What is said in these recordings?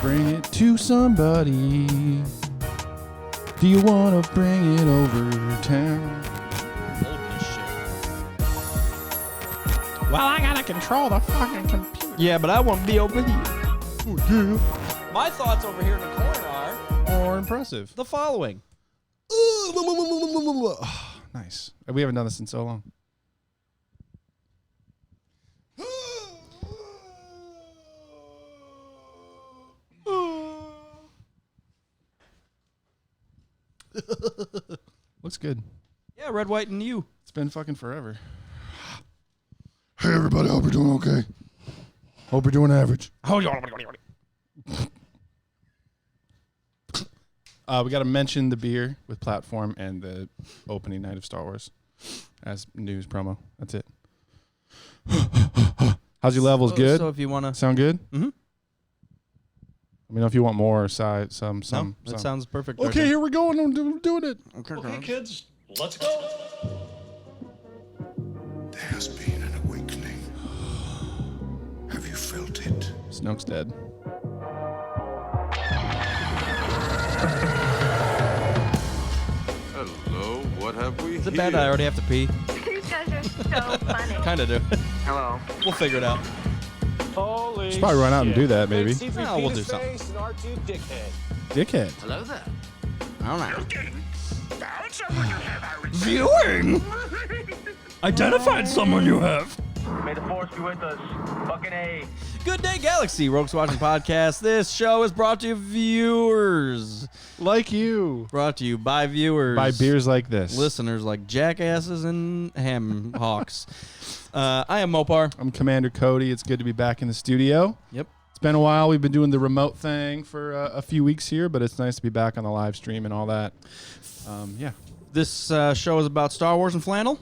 bring it to somebody? Do you want to bring it over town? Well, I gotta control the fucking computer. Yeah, but I want to be over here. Oh, yeah. My thoughts over here in the corner are More impressive. the following. Nice. We haven't done this in so long. Looks good. Yeah, red, white, and you. It's been fucking forever. Hey, everybody. Hope you're doing okay. Hope you're doing average. We got to mention the beer with Platform and the opening night of Star Wars as news promo. That's it. How's your levels? Good? So if you want to... Sound good? Mm-hmm. Let me know if you want more side, some. That sounds perfect. Okay, here we go. I'm doing it. Okay, kids, let's go. There has been an awakening. Have you felt it? Snoke's dead. Hello, what have we Is it bad I already have to pee? These guys are so funny. Kind of do. Hello. We'll figure it out. Holy Should probably run out and shit. do that, maybe. C3 No, we'll do penis something. face and R2 dickhead. Dickhead. Hello there. All right. Viewing. Identified someone you have. May the force be with us. Fucking A. Good day, Galaxy. Rogues Watching Podcast. This show is brought to you viewers. Like you. Brought to you by viewers. Buy beers like this. Listeners like jackasses and ham hawks. I am Mopar. I'm Commander Cody. It's good to be back in the studio. Yep. It's been a while. We've been doing the remote thing for a few weeks here, but it's nice to be back on the live stream and all that. Yeah. This show is about Star Wars and flannel.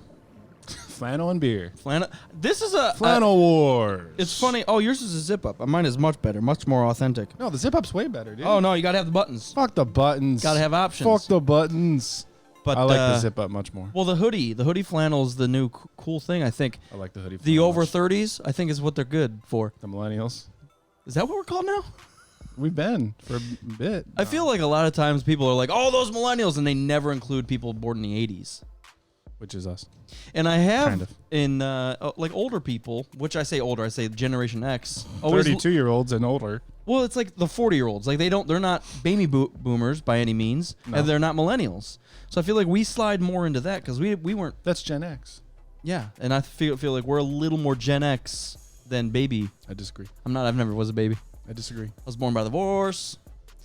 Flannel and beer. Flannel. This is a Flannel Wars. It's funny. Oh, yours is a zip up. Mine is much better, much more authentic. No, the zip up's way better, dude. Oh no, you gotta have the buttons. Fuck the buttons. Gotta have options. Fuck the buttons. But I like the zip up much more. Well, the hoodie flannel is the new cool thing. I think I like the hoodie. the flannel over much. 30s. I think is what they're good for. The millennials. Is that what we're called now? We've been for a bit. I feel like a lot of times people are like, "Oh, those millennials," and they never include people born in the 80s. Which is us. And I have Kind of. in like older people, which I say older, I say Generation X. always 32-year-olds and older. Well, it's like the 40-year-olds. Like they're not baby boomers by any means, No. and they're not millennials. So I feel like we slide more into that because we weren't. That's Gen X. Yeah, and I feel like we're a little more Gen X than baby. I disagree. I've never was a baby. I disagree. I was born by divorce.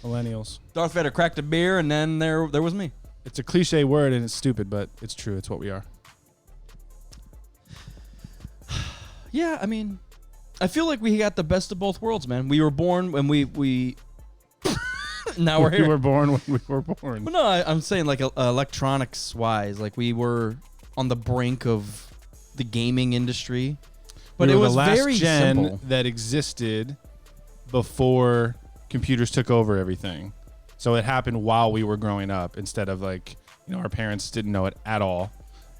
Millennials. Darth Vader cracked a beer, and then there was me. It's a cliche word and it's stupid, but it's true. It's what we are. Yeah, I mean, I feel like we got the best of both worlds, man. We were born when we now we're here. We were born when we were born. Well, no, I'm saying like electronics wise, like we were on the brink of the gaming industry, but We it were was the last very gen simple. that existed before computers took over everything. So it happened while we were growing up instead of like, our parents didn't know it at all.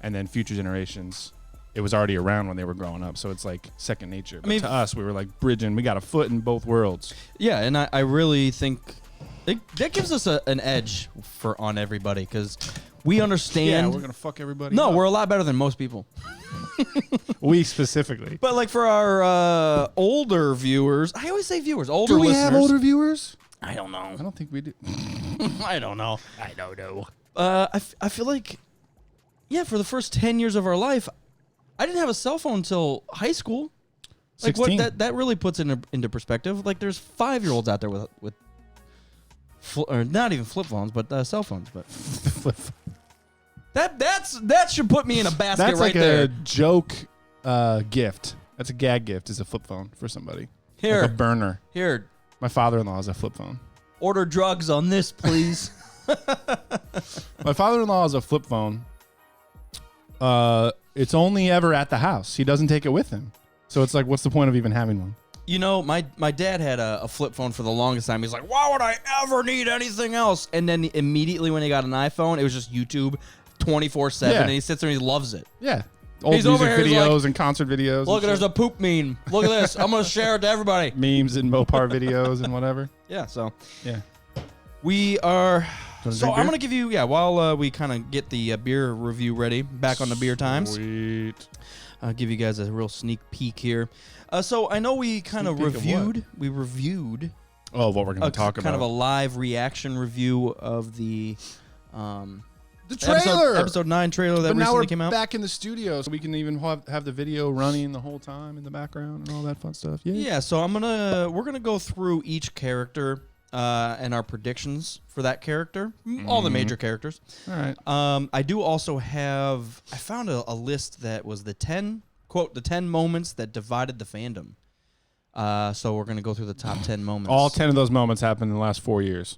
And then future generations, it was already around when they were growing up. So it's like second nature. But mean, to us, we were like bridging. We got a foot in both worlds. Yeah, and I really think that gives us an edge on everybody because we understand. Yeah, we're going to fuck everybody No, up. we're a lot better than most people. We specifically. But like for our older viewers, I always say viewers, older Do we listeners. have older viewers? I don't know. I don't think we do. I don't know. I feel like, yeah, for the first 10 years of our life, I didn't have a cell phone until high school. Like 16. what that really puts it into perspective. Like there's 5-year-olds out there with or not even flip phones, but cell phones. But that should put me in a basket That's right like there. a joke gift. That's a gag gift is a flip phone for somebody. Here, Like a burner. here, My father-in-law has a flip phone. order drugs on this, please. My father-in-law has a flip phone. It's only ever at the house. He doesn't take it with him. So it's like, what's the point of even having one? You know, my dad had a flip phone for the longest time. He's like, why would I ever need anything else? And then immediately when he got an iPhone, it was just YouTube 24/7, Yeah. and he sits there and he loves it. Yeah. old He's over music here, he's like, videos and concert videos. Look, and there's shit. a poop meme. Look at this. I'm going to share it to everybody. Memes and Mopar videos and whatever. Yeah, so Yeah. we are... Wanna So drink I'm beer? going to give you, while we kind of get the beer review ready, back on the beer times. Sweet. I'll give you guys a real sneak peek here. So I know we kind of Sneak peek of what? reviewed Oh, what we're going to talk about. kind of a live reaction review of the trailer. episode 9 trailer that But now recently we're came out. back in the studio, so we can even have the video running the whole time in the background and all that fun stuff. Yeah. Yeah, so we're gonna go through each character and our predictions for that character, all the major characters. All right. I do also have. I found a list that was the 10 moments that divided the fandom. So we're gonna go through the top 10 moments. All 10 of those moments happened in the last 4 years.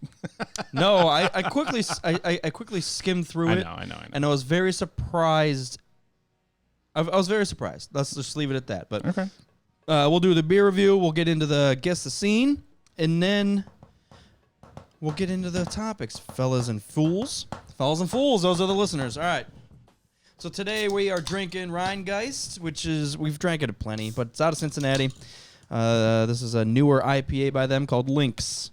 No, I quickly skimmed through I it. know. And I was very surprised. I was very surprised. Let's just leave it at that. But Okay. we'll do the beer review. We'll get into the guess the scene, and then we'll get into the topics, fellas and fools. Fellas and fools. Those are the listeners. All right. So today we are drinking Rheingeist, which is we've drank it plenty, but it's out of Cincinnati. This is a newer IPA by them called Lynx.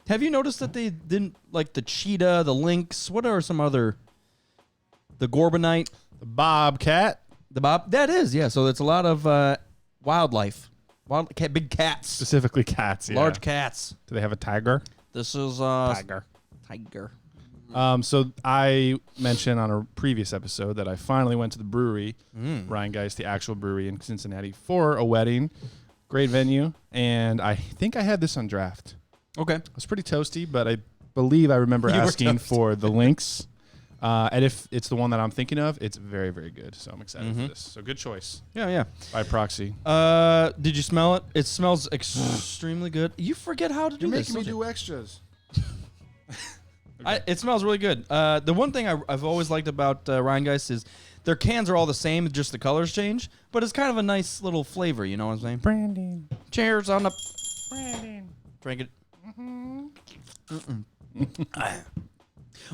Have you noticed that they didn't like the cheetah, the lynx? What are some other? The Gorbonite, The Bobcat. the bob. That is, yeah. So it's a lot of wildlife, big cats, Specifically cats. Yeah. large cats. Do they have a tiger? This is Tiger. tiger. So I mentioned on a previous episode that I finally went to the brewery, Rheingeist, the actual brewery in Cincinnati, for a wedding. Great venue. And I think I had this on draft. Okay. It was pretty toasty, but I believe I remember You were asking toasty. for the Lynx. And if it's the one that I'm thinking of, it's very, very good. So I'm excited for this. So good choice Yeah. by proxy. Did you smell it? It smells extremely good. You forget how to do this. don't you? extras. It smells really good. The one thing I've always liked about Rheingeist is their cans are all the same, just the colors change. But it's kind of a nice little flavor, you know what I'm saying? Branding. Cheers on the... Branding. Drink it.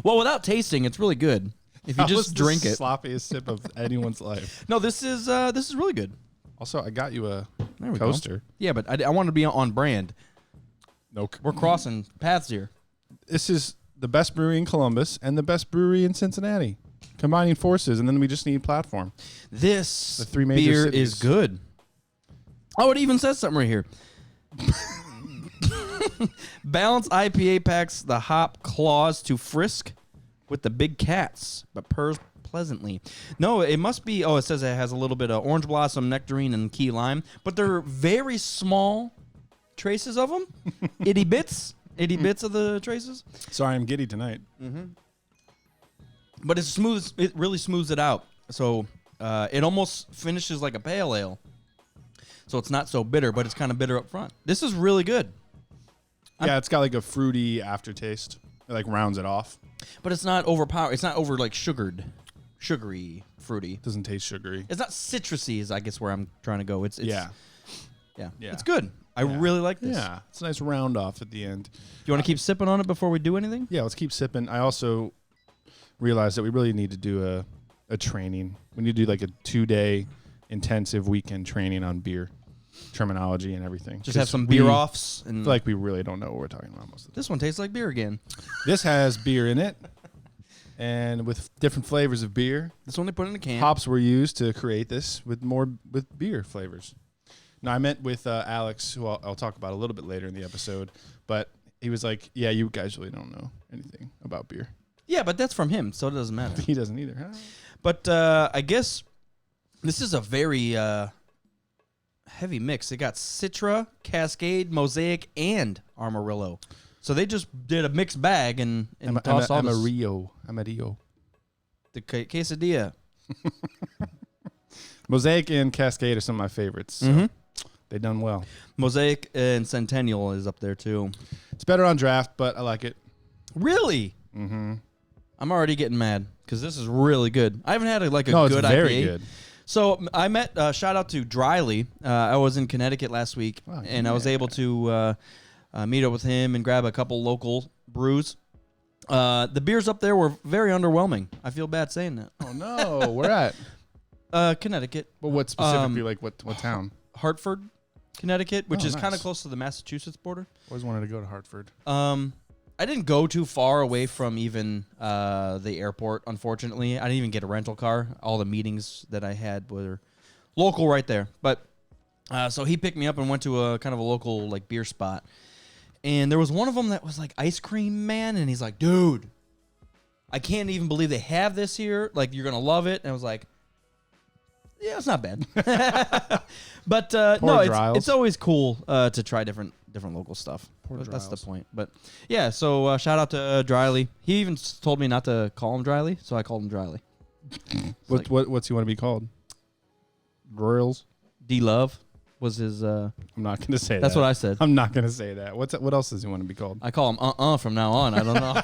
Well, without tasting, it's really good. If you just drink it. Sloppiest sip of anyone's life. No, this is really good. Also, I got you a There we coaster. go. Yeah, but I want to be on brand. No, We're crossing paths here. this is the best brewery in Columbus and the best brewery in Cincinnati, combining forces, and then we just need platform. This The three major beer cities. is good. Oh, it even says something right here. Balanced IPA packs the hop claws to frisk with the big cats, but purrs pleasantly. No, it must be. Oh, it says it has a little bit of orange blossom, nectarine, and key lime, but they're very small traces of them. itty bits of the traces. Sorry, I'm giddy tonight. But it's smooth. It really smooths it out. So it almost finishes like a pale ale. So it's not so bitter, but it's kind of bitter up front. This is really good. Yeah, it's got like a fruity aftertaste. It like rounds it off. But it's not overpowered. It's not over like sugary, fruity. Doesn't taste sugary. It's not citrusy. Is I guess where I'm trying to go. It's Yeah. yeah. Yeah. It's good. I really like this. Yeah, it's a nice round off at the end. Do you want to keep sipping on it before we do anything? Yeah, let's keep sipping. I also realized that we really need to do a training. We need to do like a 2-day intensive weekend training on beer terminology and everything. Just have some beer offs. I And feel like we really don't know what we're talking about most of the time. this one tastes like beer again. This has beer in it, and with different flavors of beer. This one they put in a can. Hops were used to create this with beer flavors. No, I meant with Alex, who I'll talk about a little bit later in the episode, but he was like, yeah, you guys really don't know anything about beer. Yeah, but that's from him, so it doesn't matter. He doesn't either. Huh? But I guess this is a very heavy mix. They got Citra, Cascade, Mosaic, and Amarillo. So they just did a mixed bag and tossed all this. Amarillo. The quesadilla. Mosaic and Cascade are some of my favorites. So they done well. Mosaic and Centennial is up there too. It's better on draft, but I like it. Really? Mm-hmm. I'm already getting mad because this is really good. I haven't had a good It's very IPA. good. So I met, shout out to Dryly. I was in Connecticut last week, and I was able to meet up with him and grab a couple local brews. The beers up there were very underwhelming. I feel bad saying that. Oh, no. Where at? Connecticut. Well, what specifically? Like what town? Hartford, Connecticut, which Oh, is kind nice. of close to the Massachusetts border. Always wanted to go to Hartford. I didn't go too far away from even the airport, unfortunately. I didn't even get a rental car. All the meetings that I had were local right there. But so he picked me up and went to a kind of a local like beer spot. And there was one of them that was like ice cream man. And he's like, dude, I can't even believe they have this here. Like, you're going to love it. And I was like, yeah, it's not bad. But no, it's always cool to try different local stuff. That's the point. But yeah, so shout out to Dryly. He even told me not to call him Dryly, so I called him Dryly. What's he want to be called? Royals? D-Love was his... I'm not going to say that. That's what I said. I'm not going to say that. What else does he want to be called? I call him from now on. I don't know.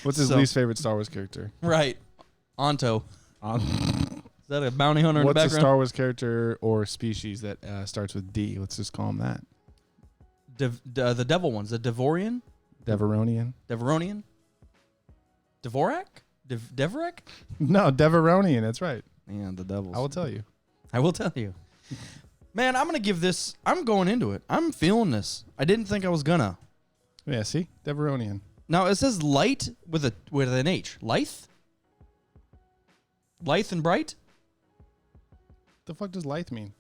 What's his least favorite Star Wars character? Right. Anto. Is that a bounty hunter in the What's a background? Star Wars character or species that starts with D? Let's just call him that. The devil ones. The Devorian? Deveronian? Deveronian? Dvorak? Devorek? No, Deveronian. That's right. Yeah, the devils. I will tell you. I will tell you. Man, I'm going to give this... I'm going into it. I'm feeling this. I didn't think I was going to. Yeah, see? Deveronian. Now, it says light with an H. Lithe? Lithe and bright? The fuck does lithe mean?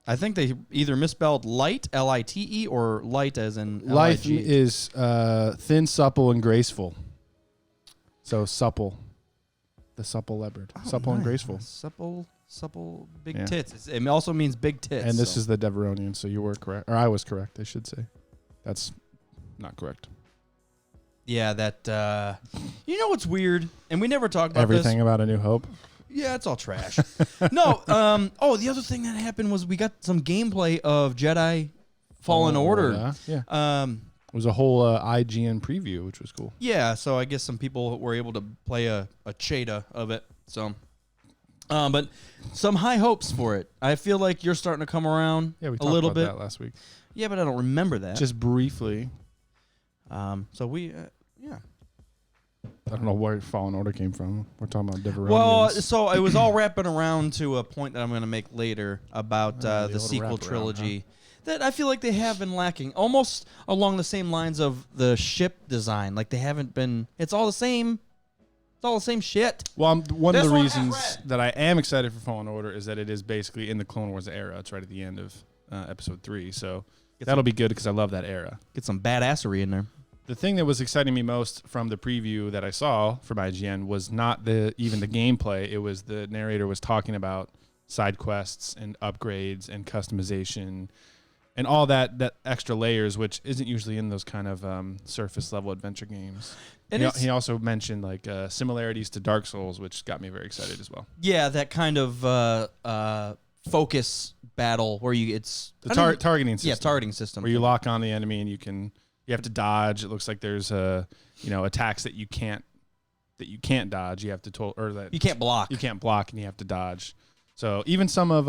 I think they either misspelled light, L-I-T-E, or light as in Lithe L-I-G. is thin, supple, and graceful. So supple. The supple leopard. Supple and nice. graceful. Supple, big Yeah. tits. It also means big tits. And this is the Deveronian, so you were correct. Or I was correct, I should say. That's not correct. Yeah, that... you know what's weird? And we never talked about Everything this. about A New Hope. Yeah, it's all trash. No, the other thing that happened was we got some gameplay of Jedi Fallen Order. Yeah. It was a whole IGN preview, which was cool. Yeah, so I guess some people were able to play a Cheta of it. So, but some high hopes for it. I feel like you're starting to come around Yeah, we a talked little about bit. that last week. Yeah, but I don't remember that. Just briefly. So we, yeah. I don't know where Fallen Order came from. We're talking about Deveronians. Well, so it was all wrapping around to a point that I'm going to make later about the the old sequel wraparound, trilogy that I feel like they have been lacking, almost along the same lines of the ship design. Like they haven't been. It's all the same. It's all the same shit. Well, one of This the one reasons has red. that I am excited for Fallen Order is that it is basically in the Clone Wars era. It's right at the end of Episode 3, so that'll be good because I love that era. Get some badassery in there. The thing that was exciting me most from the preview that I saw from IGN was not even the gameplay. It was the narrator was talking about side quests and upgrades and customization and all that extra layers, which isn't usually in those kind of surface level adventure games. And He also mentioned like similarities to Dark Souls, which got me very excited as well. Yeah, that kind of focus battle where it's The targeting system. Yeah, targeting system. Where you lock on the enemy and you have to dodge. It looks like there's attacks that you can't dodge. You have to you can't block. You can't block and you have to dodge. So even some of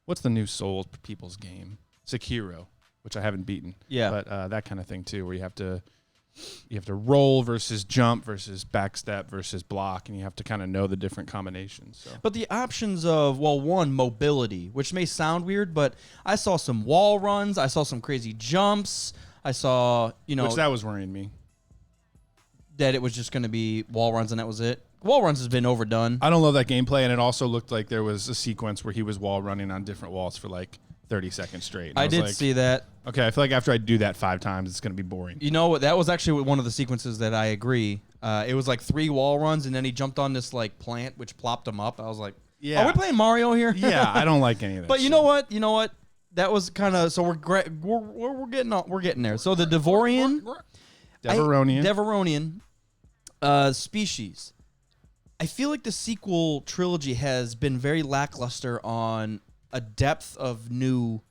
what's the new Souls people's game? Sekiro, which I haven't beaten. Yeah. But that kind of thing too, where you have to roll versus jump versus backstep versus block, and you have to kind of know the different combinations. So. But the options of, one, mobility, which may sound weird, but I saw some wall runs. I saw some crazy jumps. I saw, Which that was worrying me. That it was just going to be wall runs and that was it. Wall runs has been overdone. I don't love that gameplay, and it also looked like there was a sequence where he was wall running on different walls for like 30 seconds straight. I did see that. Okay, I feel like after I do that 5 times, it's going to be boring. You know what? That was actually one of the sequences that I agree. It was like 3 wall runs, and then he jumped on this like plant, which plopped him up. I was like, Yeah. Are we playing Mario here? Yeah, I don't like any of that. But you know what? That was kind of so we're getting there. So the Deveronian species. I feel like the sequel trilogy has been very lackluster on a depth of new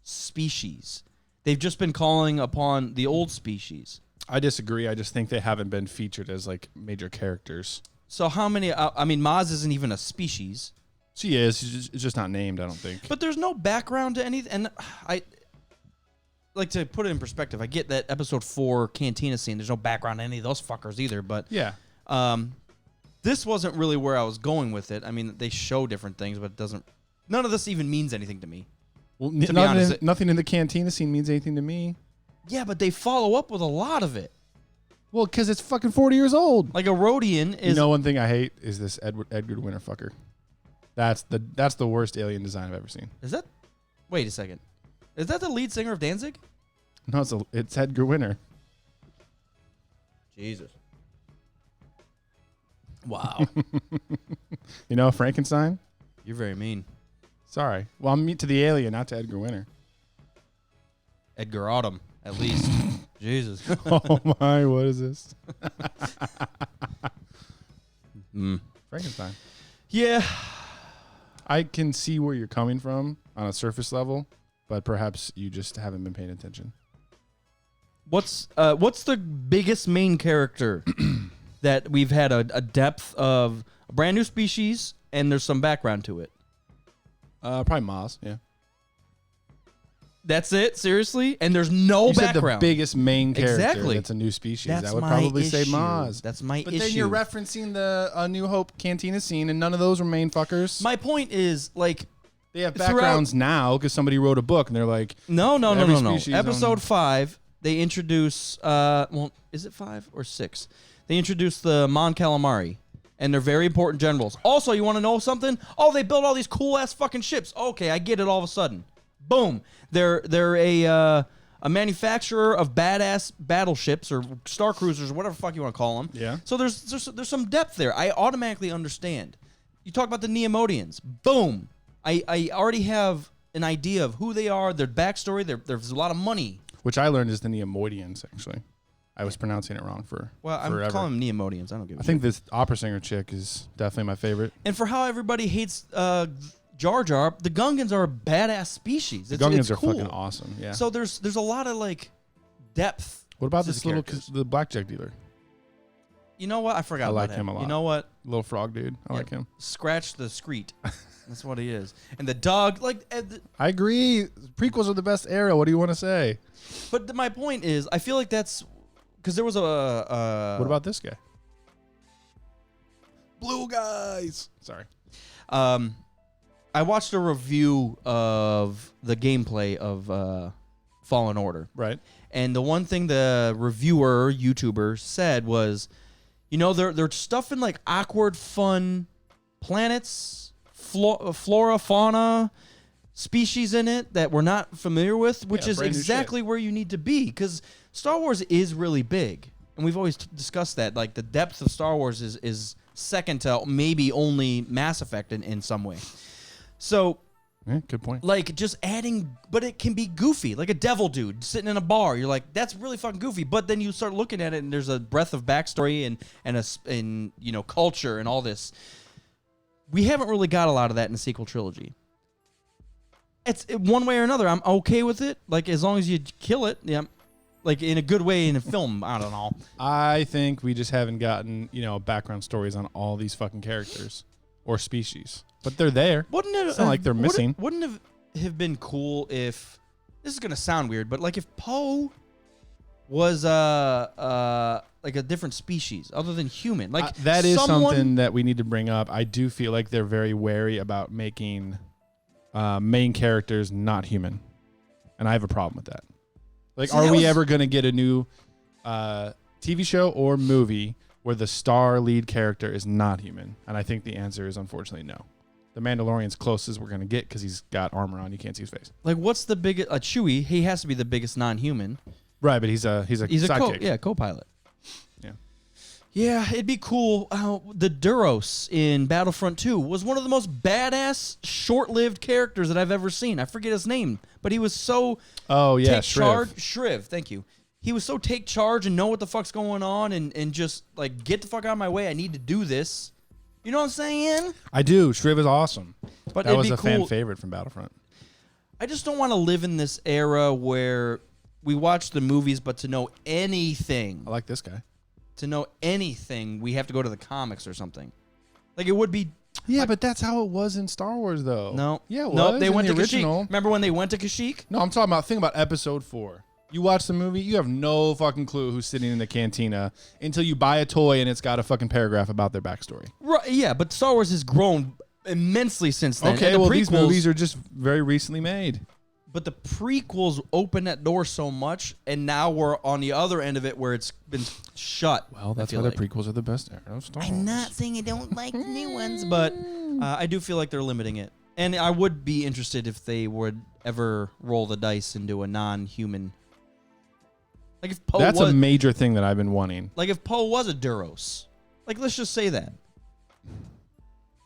species. They've just been calling upon the old species. I disagree. I just think they haven't been featured as like major characters. So how many? Maz isn't even a species. She is. It's just not named, I don't think. But there's no background to anything. And I like to put it in perspective. I get that episode 4 cantina scene. There's no background to any of those fuckers either. But Yeah. This wasn't really where I was going with it. I mean, they show different things, but it doesn't. None of this even means anything to me. Well, be honest, nothing in the cantina scene means anything to me. Yeah, but they follow up with a lot of it. Well, because it's fucking 40 years old. Like a Rhodian is. You know, one thing I hate is this Edgar Winter fucker. That's the worst alien design I've ever seen. Is that? Wait a second. Is that the lead singer of Danzig? No, it's Edgar Winter. Jesus. Wow. You know Frankenstein? You're very mean. Sorry. Well, I'm mean to the alien, not to Edgar Winter. Edgar Autumn, at least. Jesus. Oh my, what is this? Frankenstein. Yeah. I can see where you're coming from on a surface level, but perhaps you just haven't been paying attention. What's the biggest main character that we've had a depth of a brand new species and there's some background to it? Probably Maz, yeah. That's it? Seriously? And there's no You said background. the biggest main character Exactly. that's a new species. That's I would my probably say issue. Maz. That's my but issue. then you're referencing the A New Hope Cantina scene, and none of those were main fuckers. My point is, like, They have backgrounds now because somebody wrote a book, and they're like, no. Every species Episode 5, they introduce, well, is it 5 or 6? They introduce the Mon Calamari, and they're very important generals. Also, you want to know something? Oh, they built all these cool-ass fucking ships. Okay, I get it all of a sudden. Boom. They're a manufacturer of badass battleships or star cruisers or whatever the fuck you want to call them. Yeah. So there's some depth there. I automatically understand. You talk about the Neomodians. Boom. I already have an idea of who they are, their backstory. There's a lot of money. which I learned is the Neomodians, actually. I was pronouncing it wrong for forever. I'm calling them Neomodians. I don't give a I think this opera singer chick is definitely my favorite. And for how everybody hates Jar Jar, the Gungans are a badass species. The Gungans are cool. fucking awesome. Yeah. So there's a lot of like depth. What about to this the little characters. the blackjack dealer? You know what? I forgot I about like him. him a lot. You know what? Little frog dude. I like him. Scratch the screet. That's what he is. And the dog, like, I agree. Prequels are the best era. What do you want to say? but my point is, I feel like that's because there was a. What about this guy? Blue guys. Sorry. I watched a review of the gameplay of Fallen Order. Right. And the one thing the reviewer, YouTuber, said was, you know, they're stuffing like awkward, fun planets, flora, fauna, species in it that we're not familiar with, which Yeah, is brand new exactly where you need to be. Because Star Wars is really big. And we've always discussed that. Like, the depth of Star Wars is second to maybe only Mass Effect in some way. So, Yeah, good point. like, just adding, but it can be goofy, like a devil dude sitting in a bar. You're like, that's really fucking goofy. But then you start looking at it, and there's a breadth of backstory and you know, culture and all this. We haven't really got a lot of that in the sequel trilogy. It's one way or another. I'm okay with it. Like, as long as you kill it, yeah, like in a good way in a film. I don't know. I think we just haven't gotten, background stories on all these fucking characters or species. But they're there. Wouldn't it? It's not like they're missing. Wouldn't it have been cool if this is gonna sound weird, but like if Poe was like a different species other than human, like that is someone, something that we need to bring up. I do feel like they're very wary about making main characters not human, and I have a problem with that. Like, See, are that we was- ever going to get a new TV show or movie where the star lead character is not human? And I think the answer is unfortunately no. The Mandalorian's closest we're going to get because he's got armor on. You can't see his face. like what's the biggest? Chewie, he has to be the biggest non-human. Right, but he's a sidekick. Co-pilot. Yeah. Yeah, it'd be cool. The Duros in Battlefront 2 was one of the most badass, short-lived characters that I've ever seen. I forget his name, but he was so Oh, yeah, take Shriv. charge. Shriv, thank you. He was so take charge and know what the fuck's going on and just like get the fuck out of my way. I need to do this. You know what I'm saying? I do. Shriv is awesome. But That it'd was be a fan cool. favorite from Battlefront. I just don't want to live in this era where we watch the movies, but to know anything, I like this guy. we have to go to the comics or something. Like it would be. Yeah, but that's how it was in Star Wars, though. No. Yeah, it no, was they in went the to original. Kashyyyk. Remember when they went to Kashyyyk? No, I'm talking about. Think about Episode 4. You watch the movie, you have no fucking clue who's sitting in the cantina until you buy a toy and it's got a fucking paragraph about their backstory. Right, yeah, but Star Wars has grown immensely since then. Okay, And the well, these prequels- movies are just very recently made. But the prequels open that door so much, and now we're on the other end of it where it's been shut. Well, that's I why feel the prequels are the best era of Star Wars. I'm not saying I don't like the new ones, but I do feel like they're limiting it. And I would be interested if they would ever roll the dice and do a non-human. Like if Poe That's was, a major thing that I've been wanting. like if Poe was a Duros. Like let's just say that.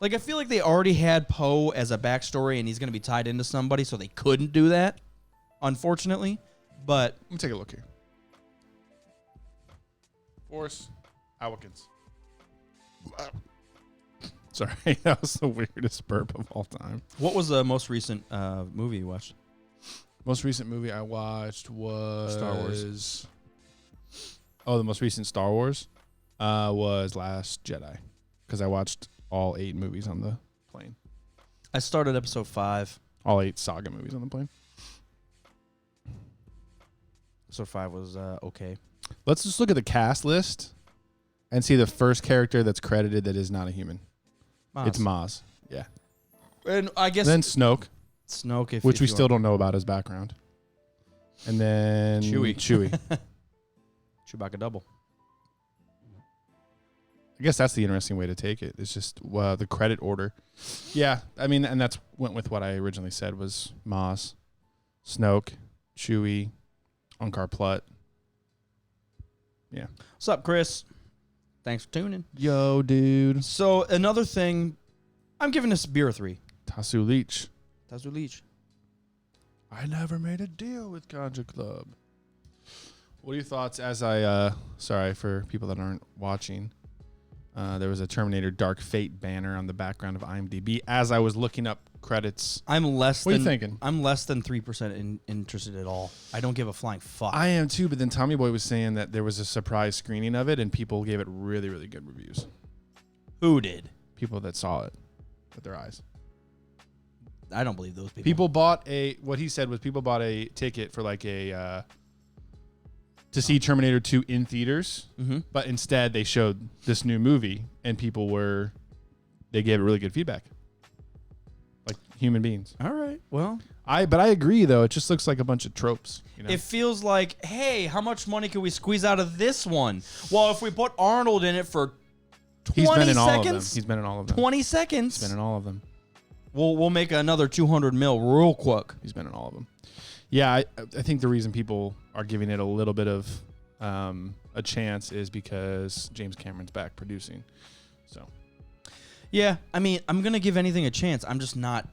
Like I feel like they already had Poe as a backstory, and he's going to be tied into somebody, so they couldn't do that, unfortunately. But Let me take a look here. Force Awakens. Sorry, that was the weirdest burp of all time. what was the most recent movie you watched? Most recent movie I watched was Star Wars. Oh, the most recent Star Wars was Last Jedi, because I watched all 8 movies on the plane. I started episode 5. All 8 saga movies on the plane. Episode 5 was okay. Let's just look at the cast list and see the first character that's credited that is not a human. It's Maz. Yeah. And I guess Then Snoke, Snoke, if which if we you still want. don't know about his background. And then Chewie. Chewbacca double. I guess that's the interesting way to take it. It's just the credit order. Yeah, I mean, and that's went with what I originally said was Maz, Snoke, Chewie, Unkar Plutt. Yeah. What's up, Chris? Thanks for tuning. Yo, dude. So another thing, I'm giving this beer a 3. Tasu Leech. Tazu Leech. I never made a deal with Ganja Club. What are your thoughts as I, sorry for people that aren't watching, there was a Terminator Dark Fate banner on the background of IMDb as I was looking up credits. I'm less What are than you thinking? I'm less than 3% interested at all. I don't give a flying fuck. I am too, but then Tommy Boy was saying that there was a surprise screening of it and people gave it really, really good reviews. Who did? People that saw it with their eyes. I don't believe those people. People bought what he said was people bought a ticket for like to see Terminator 2 in theaters, but instead they showed this new movie and they gave it really good feedback. Like human beings. All right. Well, But I agree though, it just looks like a bunch of tropes. You know? it feels like, hey, how much money can we squeeze out of this one? Well, if we put Arnold in it for 20 He's been in all of them. seconds, He's been in all of them. 20 He's seconds, been in all of them. we'll make another 200 mil real quick. He's been in all of them. Yeah, I think the reason people are giving it a little bit of a chance is because James Cameron's back producing. So Yeah, I mean, I'm gonna give anything a chance. I'm just not.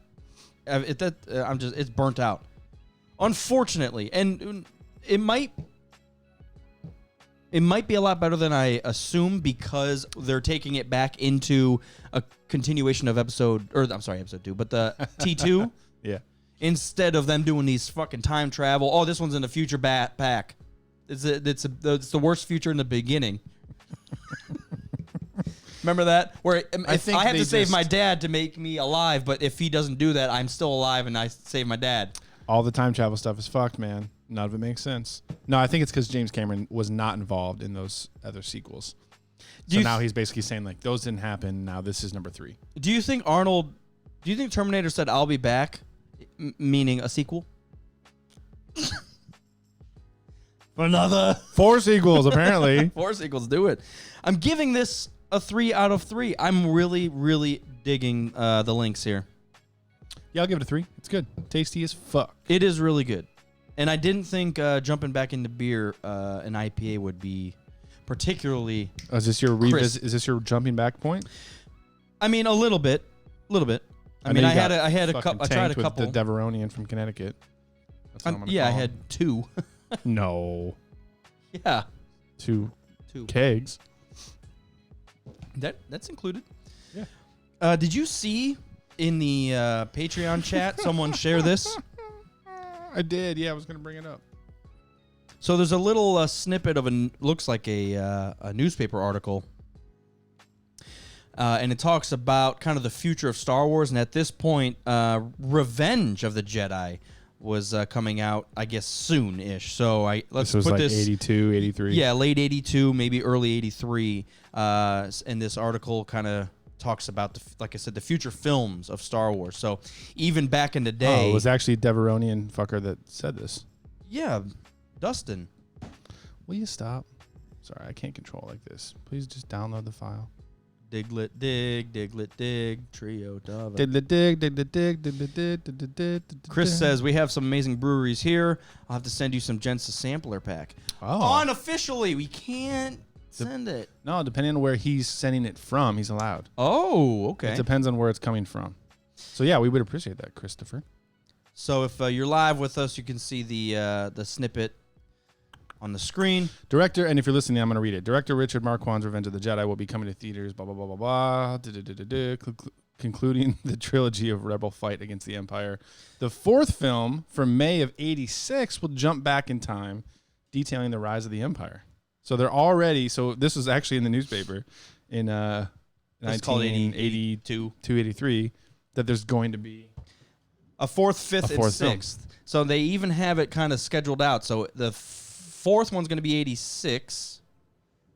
It's burnt out, unfortunately, and it might be a lot better than I assume because they're taking it back into a continuation of episode 2, but the T2 yeah. instead of them doing these fucking time travel. Oh, this one's in the future pack. It's the worst future in the beginning. Remember that? Where if I have to save my dad to make me alive, but if he doesn't do that, I'm still alive and I save my dad. All the time travel stuff is fucked, man. None of it makes sense. No, I think it's because James Cameron was not involved in those other sequels. So now he's basically saying, like, those didn't happen. Now this is number 3. Do you think Terminator said, "I'll be back," meaning a sequel? Another 4 sequels, apparently. 4 sequels, do it. I'm giving this a 3 out of 3. I'm really, really digging the links here. Yeah, I'll give it a 3. It's good. Tasty as fuck. It is really good. And I didn't think jumping back into beer, an IPA would be particularly. Oh, is this your revisit? Is this your jumping back point? I mean, a little bit. I mean, know I you had got a couple. I tried tanked a with couple. the Deveronian from Connecticut. That's what I'm gonna Yeah, I call had him. 2. No. Yeah, 2 2. kegs. That's included. Yeah. Did you see in the Patreon chat someone share this? I did. Yeah, I was gonna bring it up. So there's a little snippet of looks like a newspaper article, and it talks about kind of the future of Star Wars, and at this point, Revenge of the Jedi was coming out, I guess, soon-ish. So let's This was put like this 82, 83. Yeah, late 82, maybe early 83. And this article kind of talks about, like I said, the future films of Star Wars. So even back in the day. Oh, it was actually Deveronian fucker that said this. Yeah, Dustin. Will you stop? Sorry, I can't control like this. Please just download the file. Diglet dig, trio Dava. Chris says, we have some amazing breweries here. I'll have to send you some Jensen's sampler pack. Oh. Unofficially, we can't send it. No, depending on where he's sending it from, he's allowed. Oh, okay. It depends on where it's coming from. So yeah, we would appreciate that, Christopher. So if you're live with us, you can see the snippet on the screen. Director, and if you're listening, I'm going to read it. Director Richard Marquand's Revenge of the Jedi will be coming to theaters, blah, blah, blah, blah, blah, concluding the trilogy of Rebel Fight Against the Empire. The fourth film from May of 86 will jump back in time, detailing the rise of the Empire. So they're already, so this was actually in the newspaper in 1982, 83, that there's going to be a fourth, fifth, and sixth. Film. So they even have it kind of scheduled out. So the fourth one's going to be 86.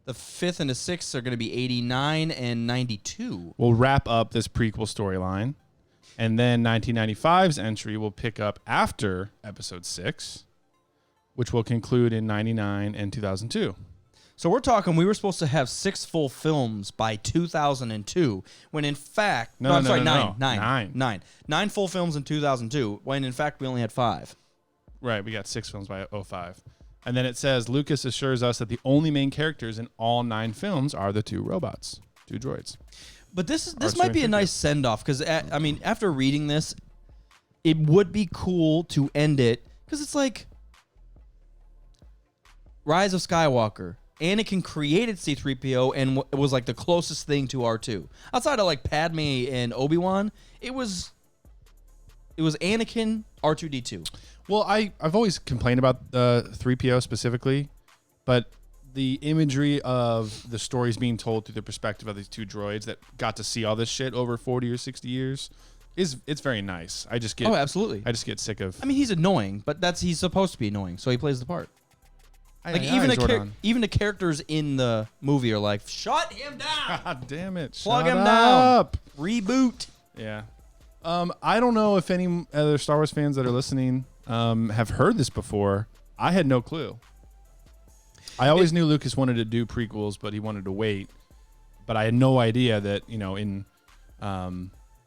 The fifth and the sixth are going to be 89 and 92. We'll wrap up this prequel storyline. And then 1995's entry will pick up after episode 6, which will conclude in 99 and 2002. So we're talking, we were supposed to have 6 full films by 2002, when in fact, nine full films in 2002, when in fact we only had 5. Right, we got 6 films by 05. And then it says, Lucas assures us that the only main characters in all 9 films are the 2 robots, 2 droids. But this might be a nice send-off, because, I mean, after reading this, it would be cool to end it, because it's like Rise of Skywalker. Anakin created C-3PO and it was like the closest thing to R2. Outside of like Padme and Obi-Wan, it was Anakin, R2-D2. Well, I've always complained about 3PO specifically, but the imagery of the stories being told through the perspective of these 2 droids that got to see all this shit over 40 or 60 years it's very nice. Absolutely. I just get sick of. I mean, he's annoying, but he's supposed to be annoying, so he plays the part. Like even the characters in the movie are like, shut him down. God damn it. Plug him down. Reboot. Yeah. I don't know if any other Star Wars fans that are listening have heard this before. I had no clue. I always knew Lucas wanted to do prequels, but he wanted to wait. But I had no idea that, in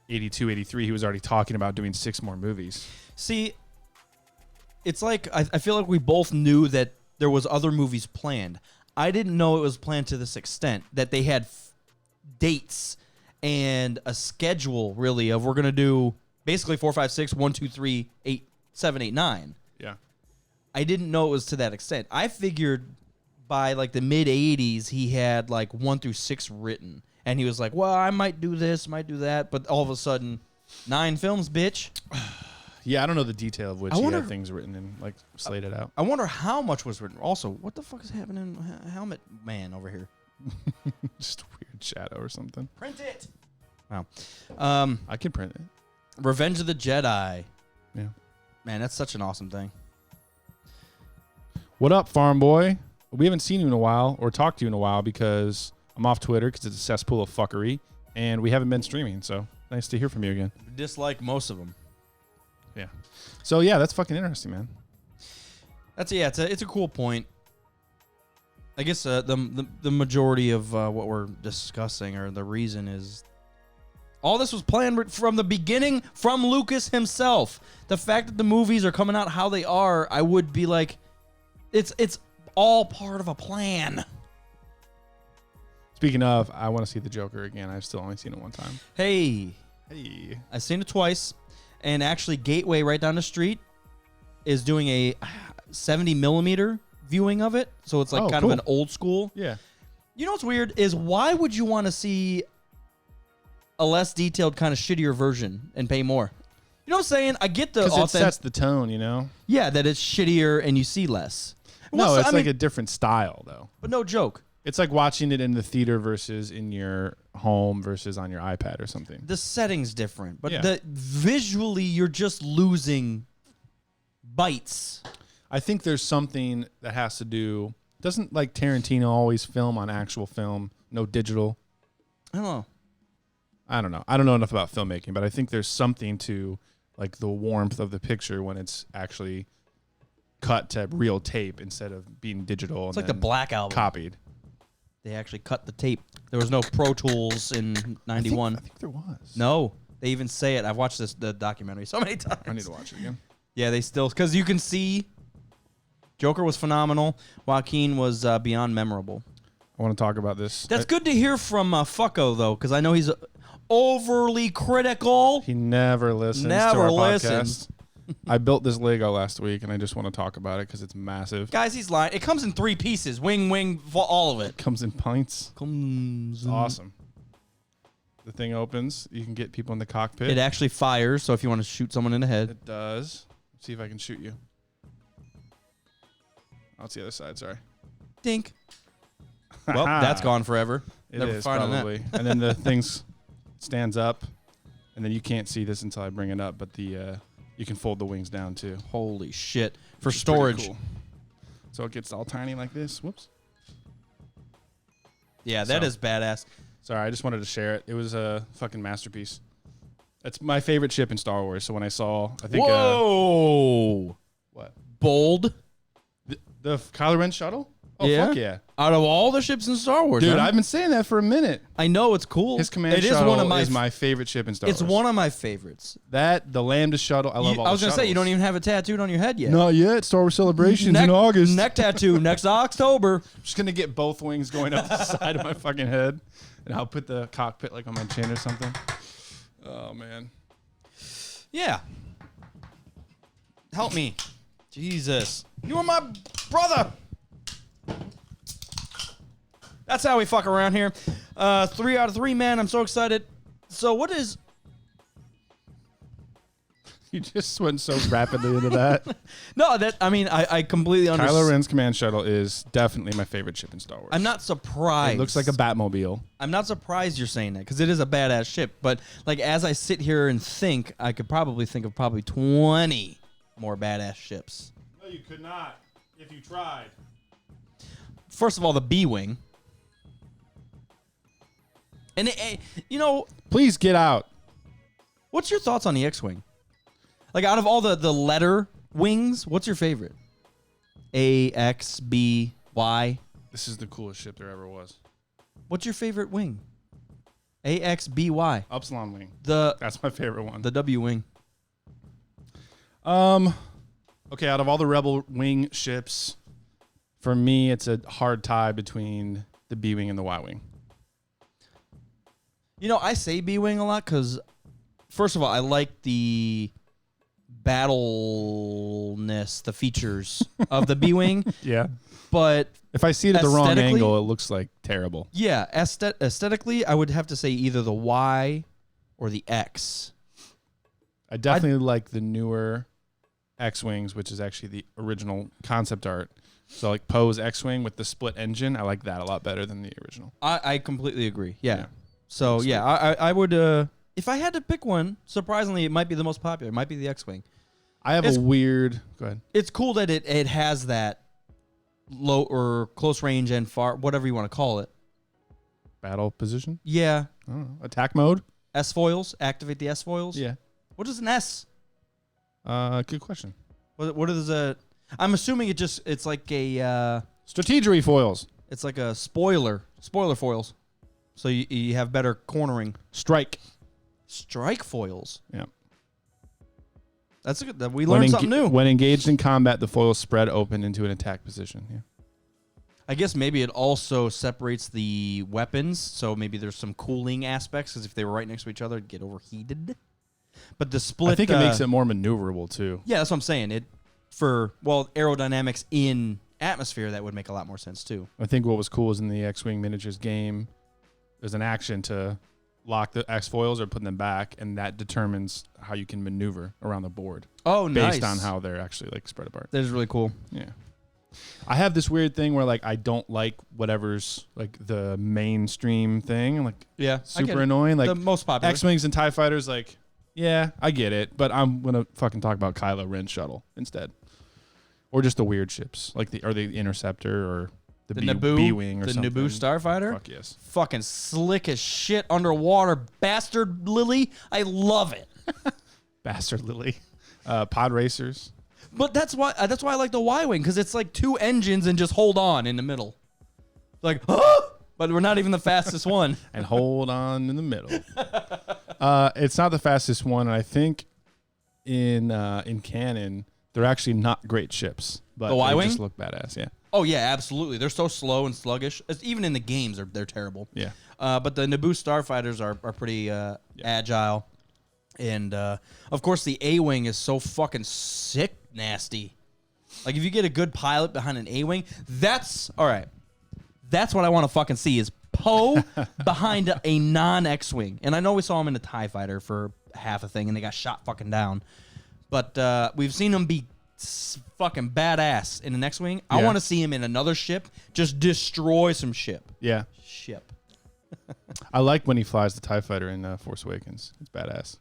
82, 83, he was already talking about doing 6 more movies. See, it's like, I feel like we both knew that there was other movies planned. I didn't know it was planned to this extent, that they had dates and a schedule, really, of we're going to do basically 4, 5, 6, 1, 2, 3, 8, 7, 8, 9. Yeah. I didn't know it was to that extent. I figured by like the mid-80s, he had like 1 through 6 written. And he was like, well, I might do this, might do that. But all of a sudden, 9 films, bitch. Yeah, I don't know the detail of which he had things written and like slated out. I wonder how much was written. Also, what the fuck is happening? Helmet Man over here. Just a weird shadow or something. Print it. Wow. I can print it. Revenge of the Jedi. Yeah. Man, that's such an awesome thing. What up, farm boy? We haven't seen you in a while or talked to you in a while because I'm off Twitter because it's a cesspool of fuckery and we haven't been streaming. So nice to hear from you again. Dislike most of them. Yeah. So yeah, that's fucking interesting, man. It's a cool point. I guess the majority of what we're discussing, or the reason, is all this was planned from the beginning from Lucas himself. The fact that the movies are coming out how they are, I would be like, it's all part of a plan. Speaking of, I want to see the Joker again. I've still only seen it one time. Hey, I've seen it twice. And actually, Gateway right down the street is doing a 70 millimeter viewing of it. So it's like kind of an old school. Yeah. You know what's weird is, why would you want to see a less detailed, kind of shittier version and pay more? You know what I'm saying? I get the... Because it sets the tone, Yeah, that it's shittier and you see less. No, it's like a different style, though. But no joke. It's like watching it in the theater versus in your home versus on your iPad or something. The setting's different, but visually you're just losing bites. I think there's something that has to do. Doesn't like Tarantino always film on actual film, no digital? I don't know. I don't know. I don't know enough about filmmaking, but I think there's something to like the warmth of the picture when it's actually cut to real tape instead of being digital. It's like the Black Album. Copied. They actually cut the tape. There was no Pro Tools in '91. I think there was. No, they even say it. I've watched the documentary so many times. I need to watch it again. Yeah, they still, because you can see Joker was phenomenal. Joaquin was beyond memorable. I want to talk about this. That's good to hear from Fucko, though, because I know he's overly critical. He never listens to Never our listens. podcast. I built this Lego last week, and I just want to talk about it because it's massive. Guys, he's lying. It comes in 3 pieces. Wing, all of it. Comes in pints. Comes It's awesome. The thing opens. You can get people in the cockpit. It actually fires, so if you want to shoot someone in the head. It does. Let's see if I can shoot you. Oh, it's the other side. Sorry. Dink. Well, that's gone forever. It Never is firing on that. probably. And then the thing stands up, and then you can't see this until I bring it up, but the you can fold the wings down too. Holy shit. For Which is pretty storage. cool. So it gets all tiny like this. Whoops. Yeah, that So- is badass. Sorry, I just wanted to share it. It was a fucking masterpiece. It's my favorite ship in Star Wars. So when I saw, I think, Whoa. what? Bold. The Kylo Ren shuttle? Oh, Yeah? fuck yeah. Out of all the ships in Star Wars, Dude, huh? I've been saying that for a minute. I know it's cool. His command It is shuttle one of my is my favorite ship in Star It's Wars. one of my favorites. That, the Lambda shuttle, I love all the I was gonna say you don't even have it tattooed on your head yet. Not yet. Star Wars Celebrations in August. Neck tattoo next October. I'm just going to get both wings going up the side of my fucking head, and I'll put the cockpit like on my chin or something. Oh, man. Yeah. Help me. Jesus. You are my brother. That's how we fuck around here. 3 out of 3, man. I'm so excited. So what is... You just went so rapidly into that. No, that I mean, I completely Kylo understand. Ren's command shuttle is definitely my favorite ship in Star Wars. I'm not surprised. It looks like a Batmobile. I'm not surprised you're saying that because it is a badass ship. But like as I sit here and think, I could probably think of 20 more badass ships. No, you could not if you tried. First of all, the B-wing. And you know, Please get out. what's your thoughts on the X-wing? Like out of all the letter wings, what's your favorite? A, X, B, Y. This is the coolest ship there ever was. What's your favorite wing? A, X, B, Y. Upsilon wing. The That's my favorite one. W wing. Okay, out of all the Rebel wing ships, for me, it's a hard tie between the B wing and the Y wing. You know, I say B-wing a lot because, first of all, I like the battleness, the features of the B-wing. Yeah. But If I see it at the wrong aesthetically- angle, it looks like terrible. yeah, aesthetically, I would have to say either the Y or the X. I definitely like the newer X-wings, which is actually the original concept art. So like Poe's X-wing with the split engine, I like that a lot better than the original. I completely agree. Yeah. Yeah. So, Sweet. yeah, I would, if I had to pick one, surprisingly, it might be the most popular. It might be the X-wing. I have It's- a weird. Go ahead. It's cool that it has that low or close range and far, whatever you want to call it. Battle position. Yeah. I don't know. Attack mode. S-foils. Activate the S-foils. Yeah. What is an S? Good question. What is a? I'm assuming it's like a Strategery foils. it's like a spoiler foils. So you have better cornering. Strike. Strike foils. Yeah. That's a good. We learned something new. When engaged in combat, the foils spread open into an attack position. Yeah. I guess maybe it also separates the weapons. So maybe there's some cooling aspects because if they were right next to each other, it'd get overheated. But the split. I think it makes it more maneuverable too. Yeah, that's what I'm saying. It for aerodynamics in atmosphere that would make a lot more sense too. I think what was cool is in the X-wing miniatures game, there's an action to lock the X foils or put them back, and that determines how you can maneuver around the board Oh, nice. based on how they're actually like spread apart. That is really cool. Yeah. I have this weird thing where like I don't like whatever's like the mainstream thing, like Yeah, super annoying. Like the most popular. X-wings and TIE fighters, like, yeah, I get it, but I'm gonna fucking talk about Kylo Ren shuttle instead. or just the weird ships, like the Interceptor or the Naboo, B-wing or the something. Naboo Starfighter. Fuck yes. Fucking slick as shit underwater, bastard Lily. I love it. Bastard Lily. Pod racers. But that's why I like the Y-wing, because it's like 2 engines and just hold on in the middle. Like, but we're not even the fastest one. And hold on in the middle. It's not the fastest one, and I think in canon they're actually not great ships, but The Y-wing? they just look badass. Yeah. Oh yeah, absolutely. They're so slow and sluggish. Even in the games, they're terrible. Yeah. But the Naboo Starfighters are pretty agile, and of course the A-wing is so fucking sick nasty. Like if you get a good pilot behind an A-wing, that's all right. That's what I want to fucking see is Poe behind a non-X-wing. And I know we saw him in a TIE fighter for half a thing, and they got shot fucking down. But we've seen him be fucking badass in an X-wing. I Yeah. want to see him in another ship, just destroy some ship. Yeah. I like when he flies the TIE fighter in Force Awakens. It's badass.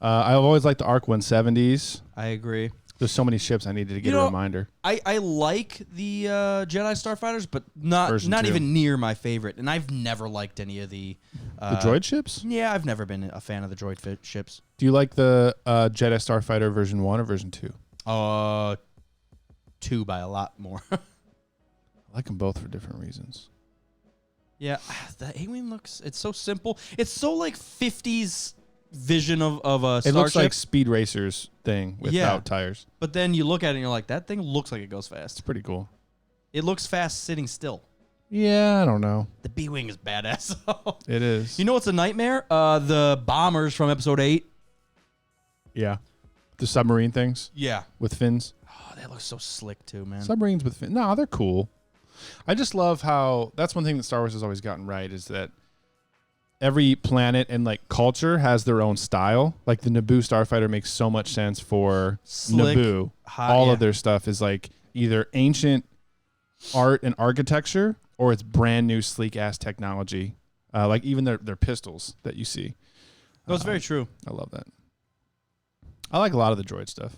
I've always liked the ARC 170s. I agree. There's so many ships I needed to get a reminder. I like the Jedi Starfighters, but not Version 2. even near my favorite. And I've never liked any of the The droid ships? Yeah, I've never been a fan of the droid ships. Do you like the Jedi Starfighter version 1 or version 2? 2 by a lot more. I like them both for different reasons. Yeah, the A-wing it's so simple. It's so like 50s vision of a It looks starship. like Speed Racer's thing without tires. But then you look at it and you're like, that thing looks like it goes fast. It's pretty cool. It looks fast sitting still. Yeah, I don't know. The B-wing is badass. It is. You know what's a nightmare? The bombers from episode 8. Yeah. The submarine things Yeah. with fins. Oh, that looks so slick too, man. Submarines with fins. No, they're cool. I just love how that's one thing that Star Wars has always gotten right is that every planet and like culture has their own style. Like the Naboo Starfighter makes so much sense for Slick, Naboo. hot, All yeah. of their stuff is like either ancient art and architecture or it's brand new sleek ass technology. Like even their pistols that you see. That's very true. I love that. I like a lot of the droid stuff.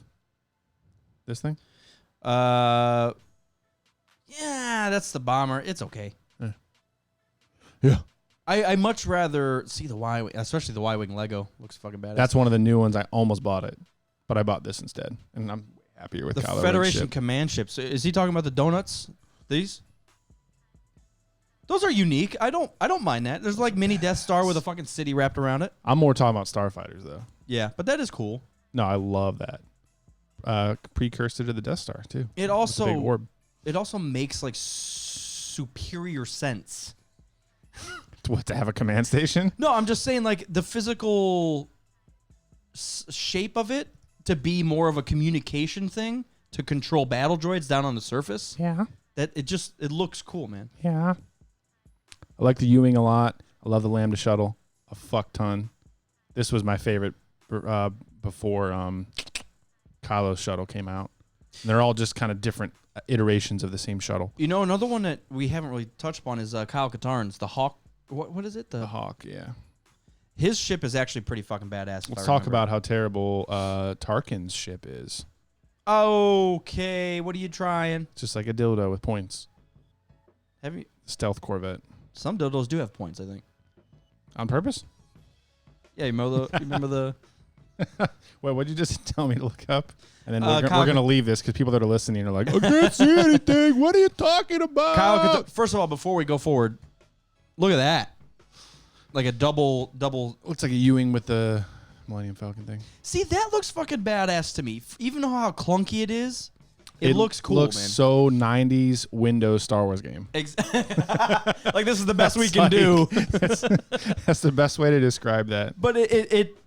This thing? Yeah, that's the bomber. It's okay. Yeah. I much rather see the Y-wing, especially the Y-wing Lego. Looks fucking badass. That's one of the new ones. I almost bought it, but I bought this instead, and I'm happier with the Kylo Ren's Federation ship. command ships. Is he talking about the donuts? These? Those are unique. I don't mind that. There's like mini Death Star with a fucking city wrapped around it. I'm more talking about starfighters though. Yeah, but that is cool. No, I love that. Precursor to the Death Star too. It With the also big orb. it also makes like superior sense. What, to have a command station? No, I'm just saying like the physical shape of it to be more of a communication thing to control battle droids down on the surface. Yeah. That it looks cool, man. Yeah. I like the U-wing a lot. I love the Lambda shuttle a fuck ton. This was my favorite before Kylo's shuttle came out. And they're all just kind of different iterations of the same shuttle. You know, another one that we haven't really touched upon is Kyle Katarn's the Hawk. What is it? The Hawk, yeah. His ship is actually pretty fucking badass. Let's talk about how terrible Tarkin's ship is. Okay, what are you trying? It's just like a dildo with points. Have you? Stealth Corvette. Some dildos do have points, I think. On purpose? Yeah, you remember the? Wait, what'd you just tell me to look up? And then Kyle we're going to leave this because people that are listening are like, I can't see anything. What are you talking about? Kyle, first of all, before we go forward, look at that. Like a double. Looks like a U-wing with the Millennium Falcon thing. See, that looks fucking badass to me. Even though how clunky it is, it looks cool, looks man. so 90s Windows Star Wars game. Like this is the best we can do. That's the best way to describe that. But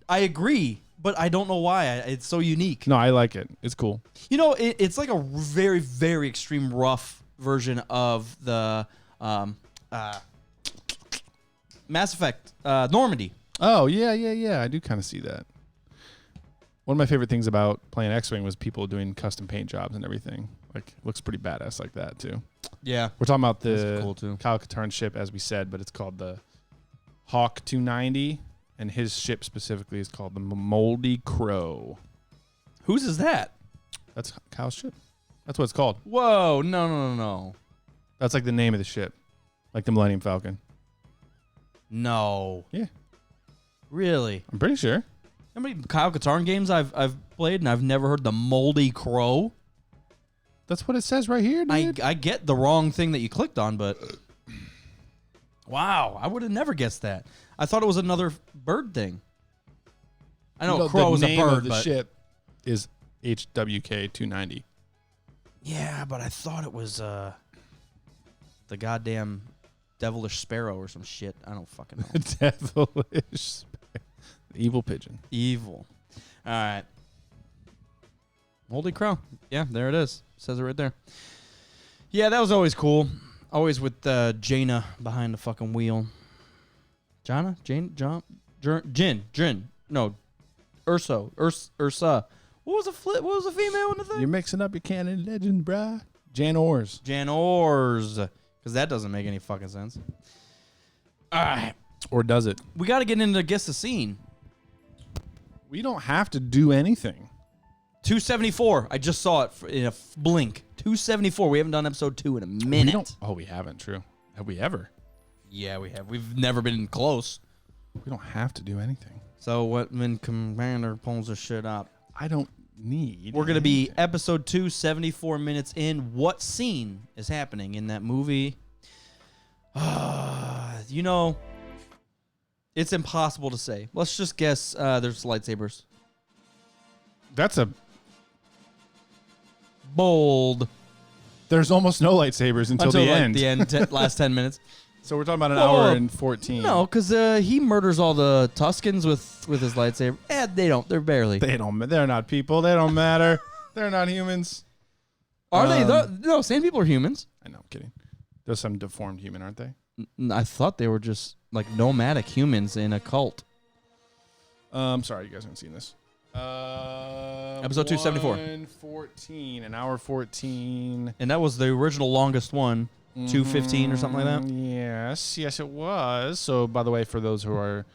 I agree. But I don't know why. It's so unique. No, I like it. It's cool. You know, it's like a very, very extreme rough version of the Mass Effect Normandy. Oh, yeah. I do kind of see that. One of my favorite things about playing X-Wing was people doing custom paint jobs and everything. Like, looks pretty badass like that, too. Yeah. We're talking about That's the cool, too. Kyle Katarn ship, as we said, but it's called the Hawk 290, and his ship specifically is called the Moldy Crow. Whose is that? That's Kyle's ship. That's what it's called. Whoa, no. That's like the name of the ship, like the Millennium Falcon. No. Yeah, Really? I'm pretty sure. How many Kyle Katarn games I've played and I've never heard the Moldy Crow? That's what it says right here, dude. I get the wrong thing that you clicked on, but wow, I would have never guessed that. I thought it was another bird thing. I know crow is the a name bird, of the but ship is HWK 290. yeah, but I thought it was the goddamn devilish sparrow or some shit. I don't fucking know. Devilish, evil pigeon. Evil. All right. Moldy Crow. Yeah, there it is. Says it right there. Yeah, that was always cool. Always with Jaina behind the fucking wheel. Jana? Jane? John? Jin. No. Ursa. What was the female in the thing? You're mixing up your canon legend, bruh. Jan Ors. Jan Ors. Because that doesn't make any fucking sense. All right. Or does it? We got to get into Guess the Scene. We don't have to do anything. 274. I just saw it in a blink. 274. We haven't done episode 2 in a minute. We haven't. True. Have we ever? Yeah, we have. We've never been close. We don't have to do anything. So when Commander pulls this shit up, I don't need. we're gonna be episode 2, 74 minutes in. What scene is happening in that movie? You know, it's impossible to say. Let's just guess. There's lightsabers. That's a. Bold. There's almost no lightsabers until the like, end. The end. Last 10 minutes. So we're talking about an Well, hour and 14. No, because he murders all the Tuscans with his lightsaber. They don't. They're barely. They don't. They're not people. They don't matter. They're not humans. Are they? No, sand people are humans. I know. I'm kidding. There's some deformed human, aren't they? I thought they were just like nomadic humans in a cult. Sorry, you guys haven't seen this. Episode 274. 1:14, an hour 14. And that was the original longest one, 2:15 or something like that. Yes, it was. So, by the way, for those who are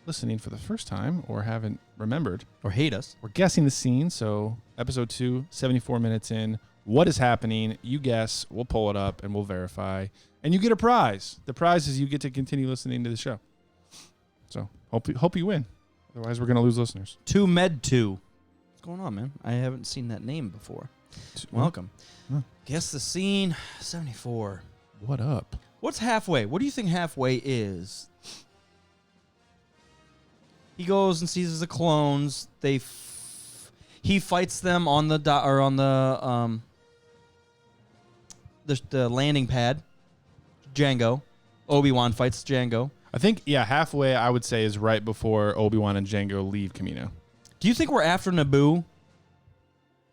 listening for the first time or haven't remembered, Or hate us. we're guessing the scene. So, episode 2, 74 minutes in. What is happening? You guess. We'll pull it up and we'll verify. And you get a prize. The prize is you get to continue listening to the show. So, hope you win. Otherwise, we're going to lose listeners. 2 Med 2. What's going on, man? I haven't seen that name before. Welcome. Huh. Guess the scene, 74. What up? What's halfway? What do you think halfway is? He goes and sees the clones. He fights them on the the landing pad. Django. Obi-Wan fights Django. I think, halfway, I would say, is right before Obi-Wan and Django leave Camino. Do you think we're after Naboo?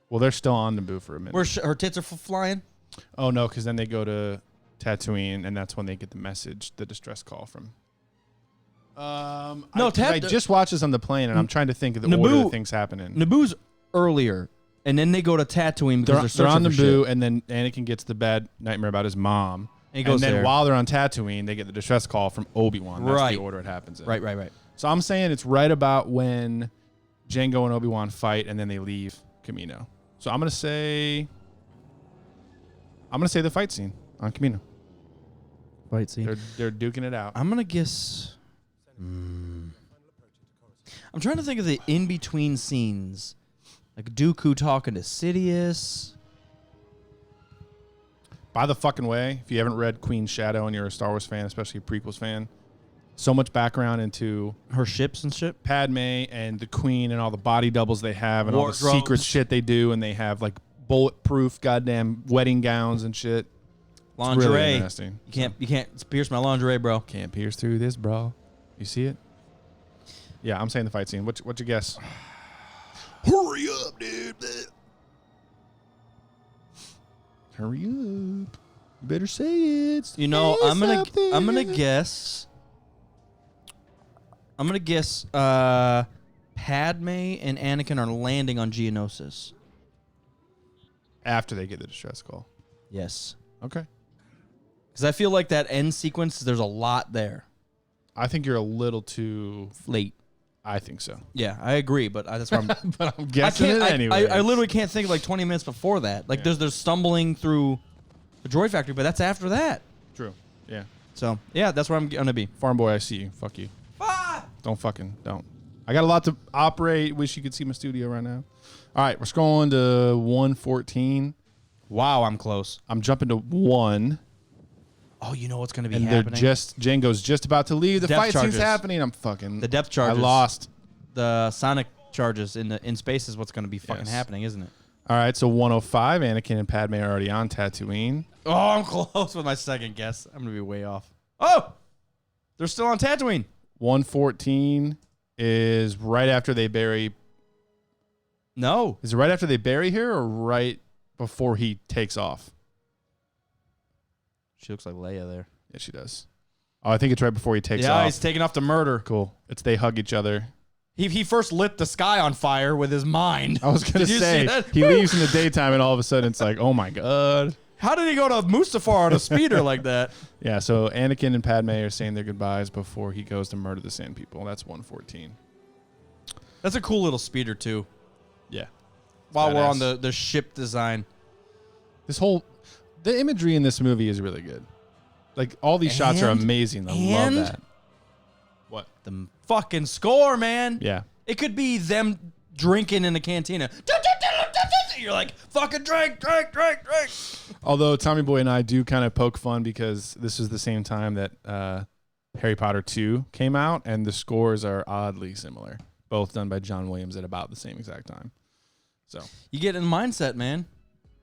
Well, they're still on Naboo for a minute. Where her tits are flying? Oh, no, because then they go to Tatooine, and that's when they get the message, the distress call from... I just watched this on the plane, and I'm trying to think of the order of things happening. Naboo's earlier, and then they go to Tatooine because They're on searching for Naboo, shit. and then Anakin gets the bad nightmare about his mom. And he goes then there. while they're on Tatooine, they get the distress call from Obi-Wan. That's Right. the order it happens in. Right. So I'm saying it's right about when Django and Obi-Wan fight, and then they leave Camino. So I'm gonna say the fight scene on Camino. Fight scene. They're duking it out. I'm gonna guess. I'm trying to think of the in-between scenes, like Dooku talking to Sidious. By the fucking way, if you haven't read Queen's Shadow and you're a Star Wars fan, especially a prequels fan, so much background into Her ships and shit. Padme and the Queen and all the body doubles they have and all the Wardrobes. secret shit they do, and they have like bulletproof goddamn wedding gowns and shit. Lingerie. It's really interesting. You can't pierce my lingerie, bro. Can't pierce through this, bro. You see it? Yeah, I'm saying the fight scene. What's your guess? Hurry up, dude. Hurry up. You better say it. You know, Say I'm gonna something. guess. Padme and Anakin are landing on Geonosis. After they get the distress call. Yes. Okay. Because I feel like that end sequence, there's a lot there. I think you're a little too Late. I think so. Yeah, I agree, but that's why I'm. But I'm guessing it anyway. I literally can't think of like 20 minutes before that. Like there's stumbling through the Droid Factory, but that's after that. True. Yeah. So yeah, that's where I'm gonna be. Farm boy, I see you. Fuck you. Don't. I got a lot to operate. Wish you could see my studio right now. All right, we're scrolling to 114. Wow, I'm close. I'm jumping to 1. Oh, you know what's gonna be And happening? Django's just about to leave. The Depth fight charges. scene's happening. I'm fucking. The depth charges. I lost. The sonic charges in space is what's gonna be fucking Yes. happening, isn't it? All right, so 105. Anakin and Padme are already on Tatooine. Oh, I'm close with my second guess. I'm gonna be way off. Oh, they're still on Tatooine. 114 is right after they bury. No, Is it right after they bury her or right before he takes off? she looks like Leia there. Yeah, she does. Oh, I think it's right before he takes Yeah, off. he's taking off to murder. Cool. It's they hug each other. He first lit the sky on fire with his mind. I was gonna Did you say see that? he leaves in the daytime and all of a sudden it's like, oh my god. How did he go to Mustafar on a speeder like that? Yeah, so Anakin and Padme are saying their goodbyes before he goes to murder the Sand People. That's 114. That's a cool little speeder too. Yeah. While we're on badass. the ship design. The imagery in this movie is really good. Like all these shots are And- amazing. I love and- that. What? The fucking score, man. Yeah. It could be them drinking in the cantina. You're like, fucking drink. Although Tommy Boy and I do kind of poke fun because this is the same time that Harry Potter 2 came out, and the scores are oddly similar. Both done by John Williams at about the same exact time. So You get in the mindset, man.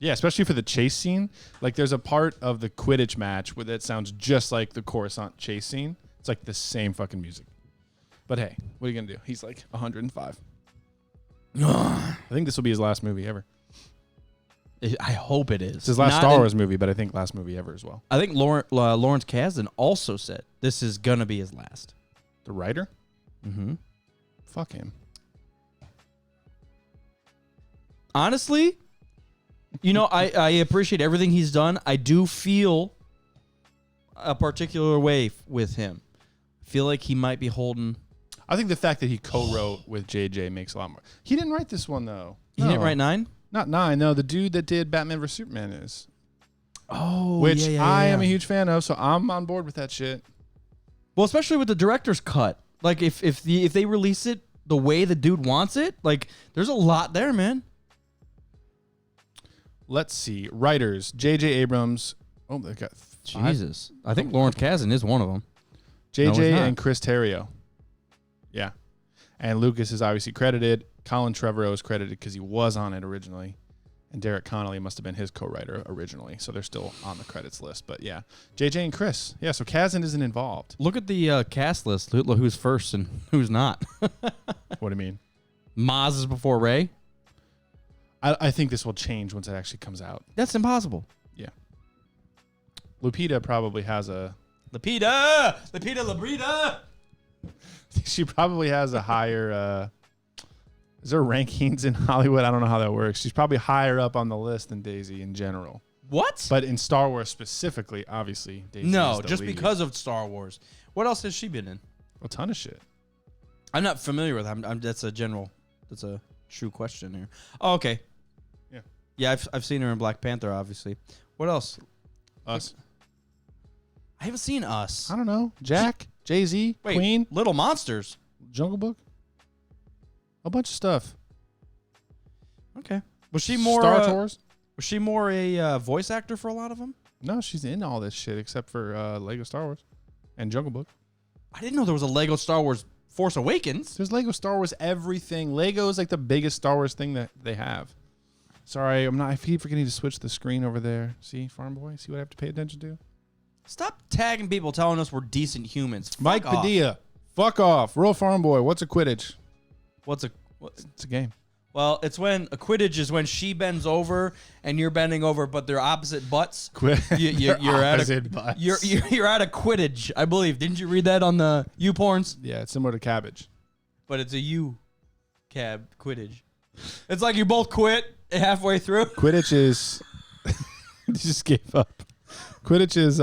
yeah, especially for the chase scene. Like there's a part of the Quidditch match where that sounds just like the Coruscant chase scene. It's like the same fucking music. But hey, what are you gonna do? He's like 105. I think this will be his last movie ever. I hope it is. It's his last Not Star in- Wars movie, but I think last movie ever as well. I think Lawrence Kasdan also said this is gonna be his last. The writer? Mm-hmm. Fuck him. Honestly, you know, I appreciate everything he's done. I do feel a particular way with him. I feel like he might be holding. I think the fact that he co-wrote with JJ makes a lot more. He didn't write this one though. He didn't write 9? Not 9. No, the dude that did Batman vs Superman is, Oh, which yeah, I am a huge fan of. So I'm on board with that shit. Well, especially with the director's cut. Like if they release it the way the dude wants it, like there's a lot there, man. Let's see. Writers: J.J. Abrams. Oh, they got 5. Jesus, I think Lawrence Kasdan is one of them. J.J. No, he's not. and Chris Terrio. Yeah, and Lucas is obviously credited. Colin Trevorrow is credited because he was on it originally, and Derek Connolly must have been his co-writer originally, so they're still on the credits list. But yeah, J.J. and Chris. Yeah, so Kasdan isn't involved. Look at the cast list. Who's first and who's not. What do you mean? Maz is before Ray. I think this will change once it actually comes out. That's impossible. Yeah. Lupita probably has a. Lapita Labrita. She probably has a higher. Is there rankings in Hollywood? I don't know how that works. She's probably higher up on the list than Daisy in general. What? But in Star Wars specifically, obviously, Daisy No, is the just lead. because of Star Wars. What else has she been in? A ton of shit. I'm not familiar with her. That's a true question here. Oh, okay. Yeah. Yeah, I've seen her in Black Panther, obviously. What else? Us. I haven't seen Us. I don't know. Jack, Jay-Z, Wait, Queen, Little Monsters. Jungle Book. A bunch of stuff. Okay. Was she more Star Tours? Was she more a voice actor for a lot of them? No, she's in all this shit except for Lego Star Wars and Jungle Book. I didn't know there was a Lego Star Wars Force Awakens. There's Lego Star Wars everything. Lego is like the biggest Star Wars thing that they have. Sorry, I keep forgetting to switch the screen over there. See, Farm Boy? See what I have to pay attention to? Stop tagging people telling us we're decent humans. Fuck Mike off. Padilla. Fuck off. Rural Farm Boy. What's a Quidditch? What? It's a game. Well, it's when a Quidditch is when she bends over and you're bending over, but they're opposite butts. You're at a you're at a Quidditch, I believe. Didn't you read that on the U porns? Yeah, it's similar to cabbage. But it's a U cab Quidditch. It's like you both quit halfway through. Quidditch is... You just gave up. Quidditch is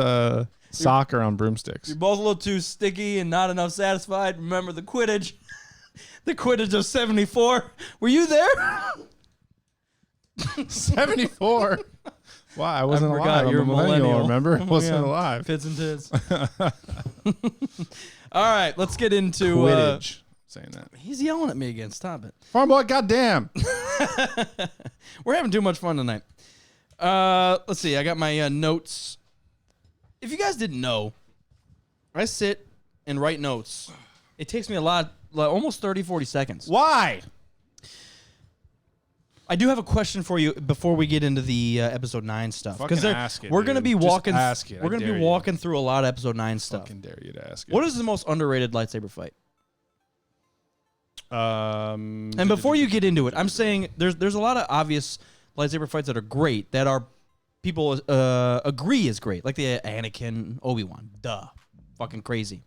soccer on broomsticks. You're both a little too sticky and not enough satisfied. Remember the Quidditch. The Quittage of 74. Were you there? 74. Wow, I wasn't forgot alive. you're I'm a a millennial. millennial. Remember? Wasn't Yeah. alive. Pits and tits. All right, let's get into Quittage. Saying that. He's yelling at me again. Stop it. Farm boy, goddamn. We're having too much fun tonight. Let's see. I got my notes. If you guys didn't know, I sit and write notes. It takes me a lot, like almost 30, 40 seconds. Why? I do have a question for you before we get into the episode 9 stuff. Fucking ask it, we're gonna dude. be Just walking. ask it. I We're gonna dare be you. walking through a lot of episode 9 stuff. Fucking dare you to ask it. What is the most underrated lightsaber fight? And before you get into it, I'm saying there's a lot of obvious lightsaber fights that are great, that are people agree is great, like the Anakin Obi-Wan. Duh, fucking crazy.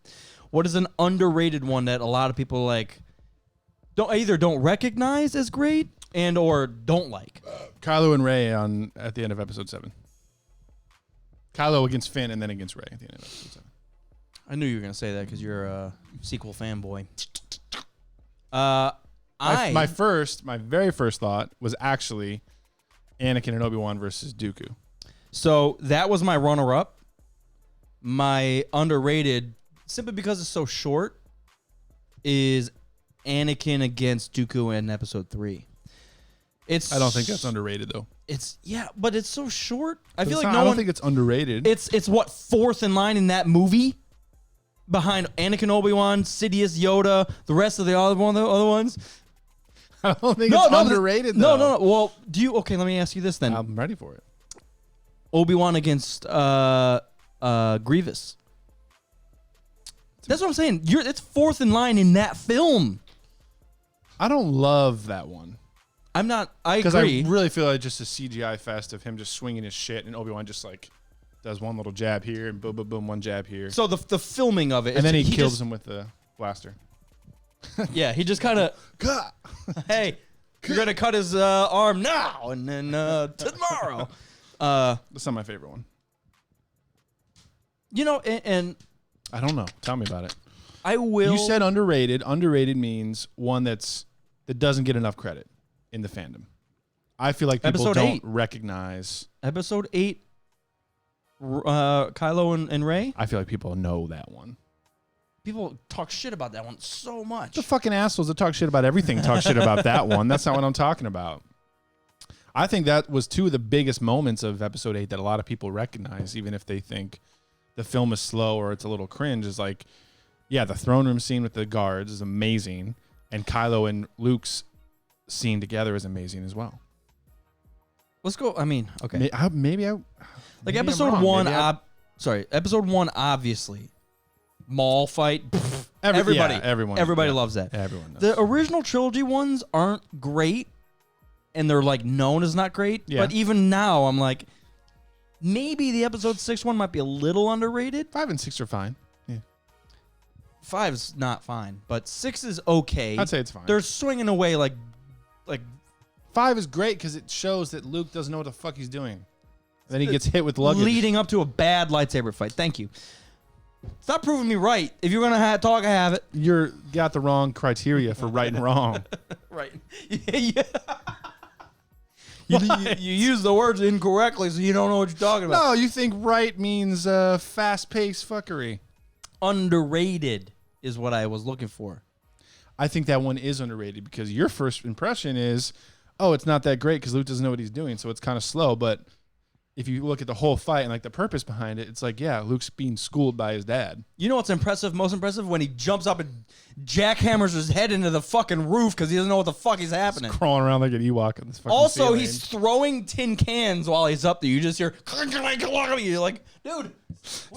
What is an underrated one that a lot of people like don't recognize as great and or don't like? Kylo and Rey at the end of episode 7. Kylo against Finn and then against Rey at the end of episode 7. I knew you were gonna say that because you're a sequel fanboy. My very first thought was actually Anakin and Obi-Wan versus Dooku. So that was my runner-up. My underrated, simply because it's so short, is Anakin against Dooku in episode 3. I don't think that's underrated though. But it's so short. I feel like I no don't one. think it's underrated. It's what, fourth in line in that movie, behind Anakin, Obi-Wan, Sidious, Yoda, the rest of the other ones. I don't think it's underrated though. No. Well, okay? Let me ask you this then. I'm ready for it. Obi-Wan against Grievous. That's what I'm saying. It's fourth in line in that film. I don't love that one. I agree. Because I really feel like just a CGI fest of him just swinging his shit and Obi-Wan just like does one little jab here and boom, boom, boom, one jab here. So the filming of it. And then he kills him with the blaster. Yeah, he just kind of, hey, you're going to cut his arm now and then tomorrow. That's not my favorite one. And I don't know. Tell me about it. I will. You said underrated. Underrated means one that doesn't get enough credit in the fandom. I feel like people Episode don't 8. recognize. Episode 8, Kylo and Rey. I feel like people know that one. People talk shit about that one so much. The fucking assholes that talk shit about everything talk shit about that one. That's not what I'm talking about. I think that was two of the biggest moments of episode 8 that a lot of people recognize, even if they think the film is slow or it's a little cringe, is like, yeah, the throne room scene with the guards is amazing, and Kylo and Luke's scene together is amazing as well. Let's go. I mean, okay. Maybe Like maybe I'm episode wrong. 1, Maybe episode 1, obviously. Mall fight. Everybody loves that. Everyone knows. The original trilogy ones aren't great, and they're like known as not great. Yeah. But even now, I'm like, maybe the episode 6 one might be a little underrated. 5 and 6 are fine. Yeah. 5's not fine, but 6 is okay. I'd say it's fine. They're swinging away like 5 is great because it shows that Luke doesn't know what the fuck he's doing. And then he gets hit with luggage. leading up to a bad lightsaber fight. Thank you. Stop proving me right. If you're gonna talk, I have it. You're got the wrong criteria for right and wrong. Right. Yeah. You use the words incorrectly, so you don't know what you're talking about. No, you think right means fast-paced fuckery. Underrated is what I was looking for. I think that one is underrated because your first impression is, oh, it's not that great because Luke doesn't know what he's doing, so it's kind of slow. But if you look at the whole fight and like the purpose behind it, it's like, yeah, Luke's being schooled by his dad. You know what's impressive? Most impressive when he jumps up and jackhammers his head into the fucking roof because he doesn't know what the fuck is happening. Crawling around like an Ewok on this fucking Also, ceiling. he's throwing tin cans while he's up there. You just hear, you're like, dude,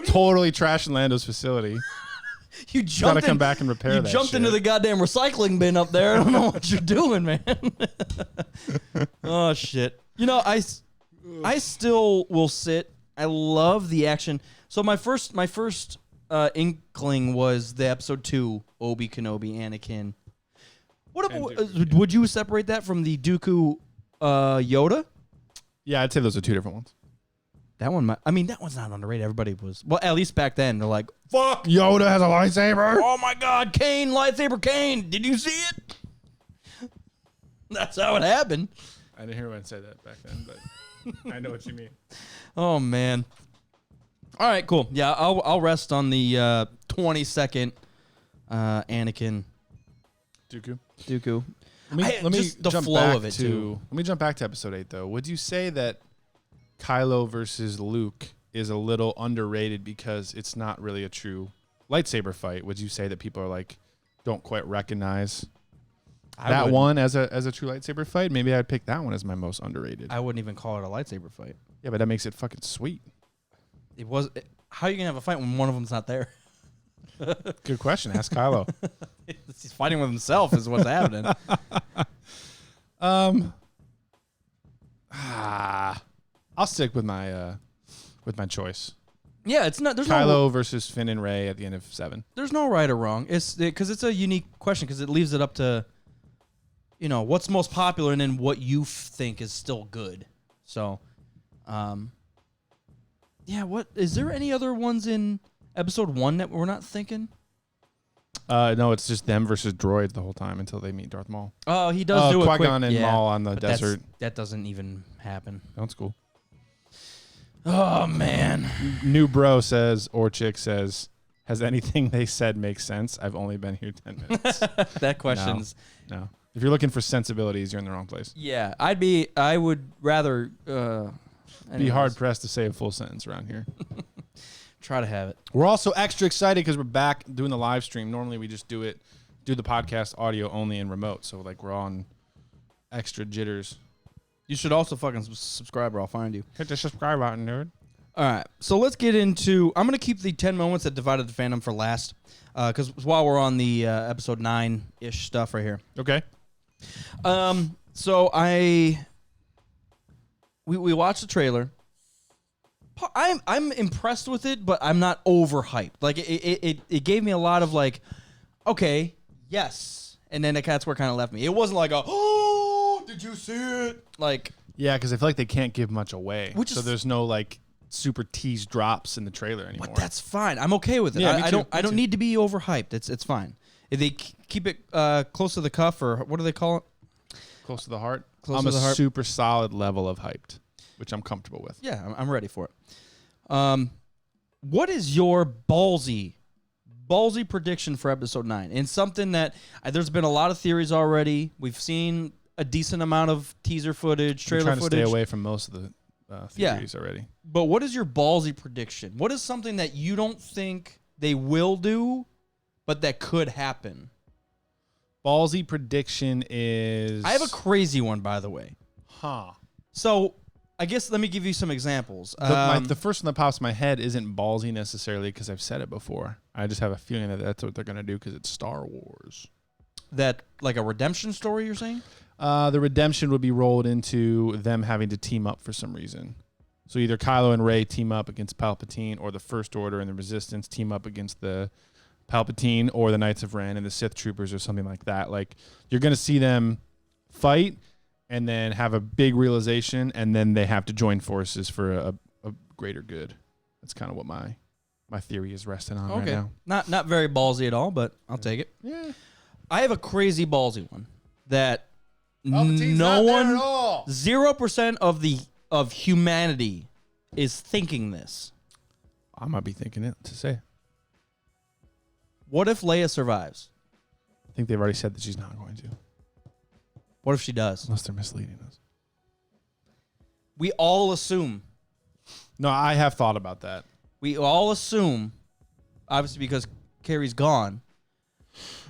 totally trashing Lando's facility. you jumped Gotta come back and repair You that jumped into shit. the goddamn recycling bin up there. I don't know what you're doing, man. Oh shit. You know, I still will sit. I love the action. So my first inkling was the episode 2 Obi Kenobi Anakin. Would you separate that from the Dooku Yoda? Yeah, I'd say those are two different ones. That one, I mean, that one's not underrated. Everybody was, well, at least back then, they're like, Fuck, Yoda has a lightsaber. oh my God, Kane, lightsaber Kane. Did you see it? That's how it happened. I didn't hear anyone say that back then, but I know what you mean. Oh, man. All right, cool. Yeah, I'll rest on the 20-second Anakin Dooku. Let me just the jump flow back of it, to, too. Let me jump back to episode 8, though. Would you say that Kylo versus Luke is a little underrated because it's not really a true lightsaber fight? Would you say that people are like, don't quite recognize that one as a true lightsaber fight? Maybe I'd pick that one as my most underrated. I wouldn't even call it a lightsaber fight. Yeah, but that makes it fucking sweet. How are you going to have a fight when one of them's not there? Good question. Ask Kylo. He's fighting with himself is what's happening. I'll stick with my choice. Yeah, it's not. There's Kylo versus Finn and Rey at the end of 7. There's no right or wrong. It's because it's a unique question because it leaves it up to, what's most popular and then what you think is still good. So, yeah. What is there any other ones in episode 1 that we're not thinking? No, it's just them versus droids the whole time until they meet Darth Maul. Oh, he does do a quick Qui-Gon and Maul on the but desert. That doesn't even happen. That's cool. Oh man. New bro says, or chick says, has anything they said make sense? I've only been here 10 minutes. That question's No. If you're looking for sensibilities, you're in the wrong place. yeah. I would rather Be hard pressed to say a full sentence around here. try to have it. We're also extra excited because we're back doing the live stream. Normally we just do the podcast audio only and remote. So like we're on extra jitters. You should also fucking subscribe or I'll find you. Hit the subscribe button, dude. All right, so let's get into. I'm gonna keep the 10 moments that divided the fandom for last, because while we're on the episode 9-ish stuff right here. Okay. So we watched the trailer. I'm impressed with it, but I'm not overhyped. Like it gave me a lot of like, okay, yes, and then that's where it kind of left me. It wasn't like oh, did you see it? Like Yeah, because I feel like they can't give much away. Which so is- there's no like super tease drops in the trailer anymore. but that's fine. I'm okay with it. Yeah, me I too, don't me too. need to be overhyped. It's fine. If they keep it close to the cuff, or what do they call it? Close to the heart. Close I'm to a the heart. super solid level of hyped, which I'm comfortable with. Yeah, I'm ready for it. What is your ballsy prediction for episode 9? And something that there's been a lot of theories already. We've seen a decent amount of teaser footage, I'm trailer trying to footage. stay away from most of the theories already. But what is your ballsy prediction? What is something that you don't think they will do, but that could happen? Ballsy prediction is... I have a crazy one, by the way. Huh. So I guess let me give you some examples. The first one that pops in my head isn't ballsy necessarily because I've said it before. I just have a feeling that that's what they're going to do because it's Star Wars. That like a redemption story, you're saying? The redemption would be rolled into them having to team up for some reason. So either Kylo and Rey team up against Palpatine, or the First Order and the Resistance team up against the Palpatine, or the Knights of Ren and the Sith Troopers, or something like that. Like you're going to see them fight and then have a big realization, and then they have to join forces for a greater good. That's kind of what my theory is resting on right now. Not very ballsy at all, but I'll take it. Yeah. I have a crazy ballsy one that Palpatine's no not there one, at all. 0% of humanity is thinking this. I might be thinking it to say. What if Leia survives? I think they've already said that she's not going to, What if she does? unless they're misleading us. We all assume. No, I have thought about that. We all assume, obviously because Carrie's gone.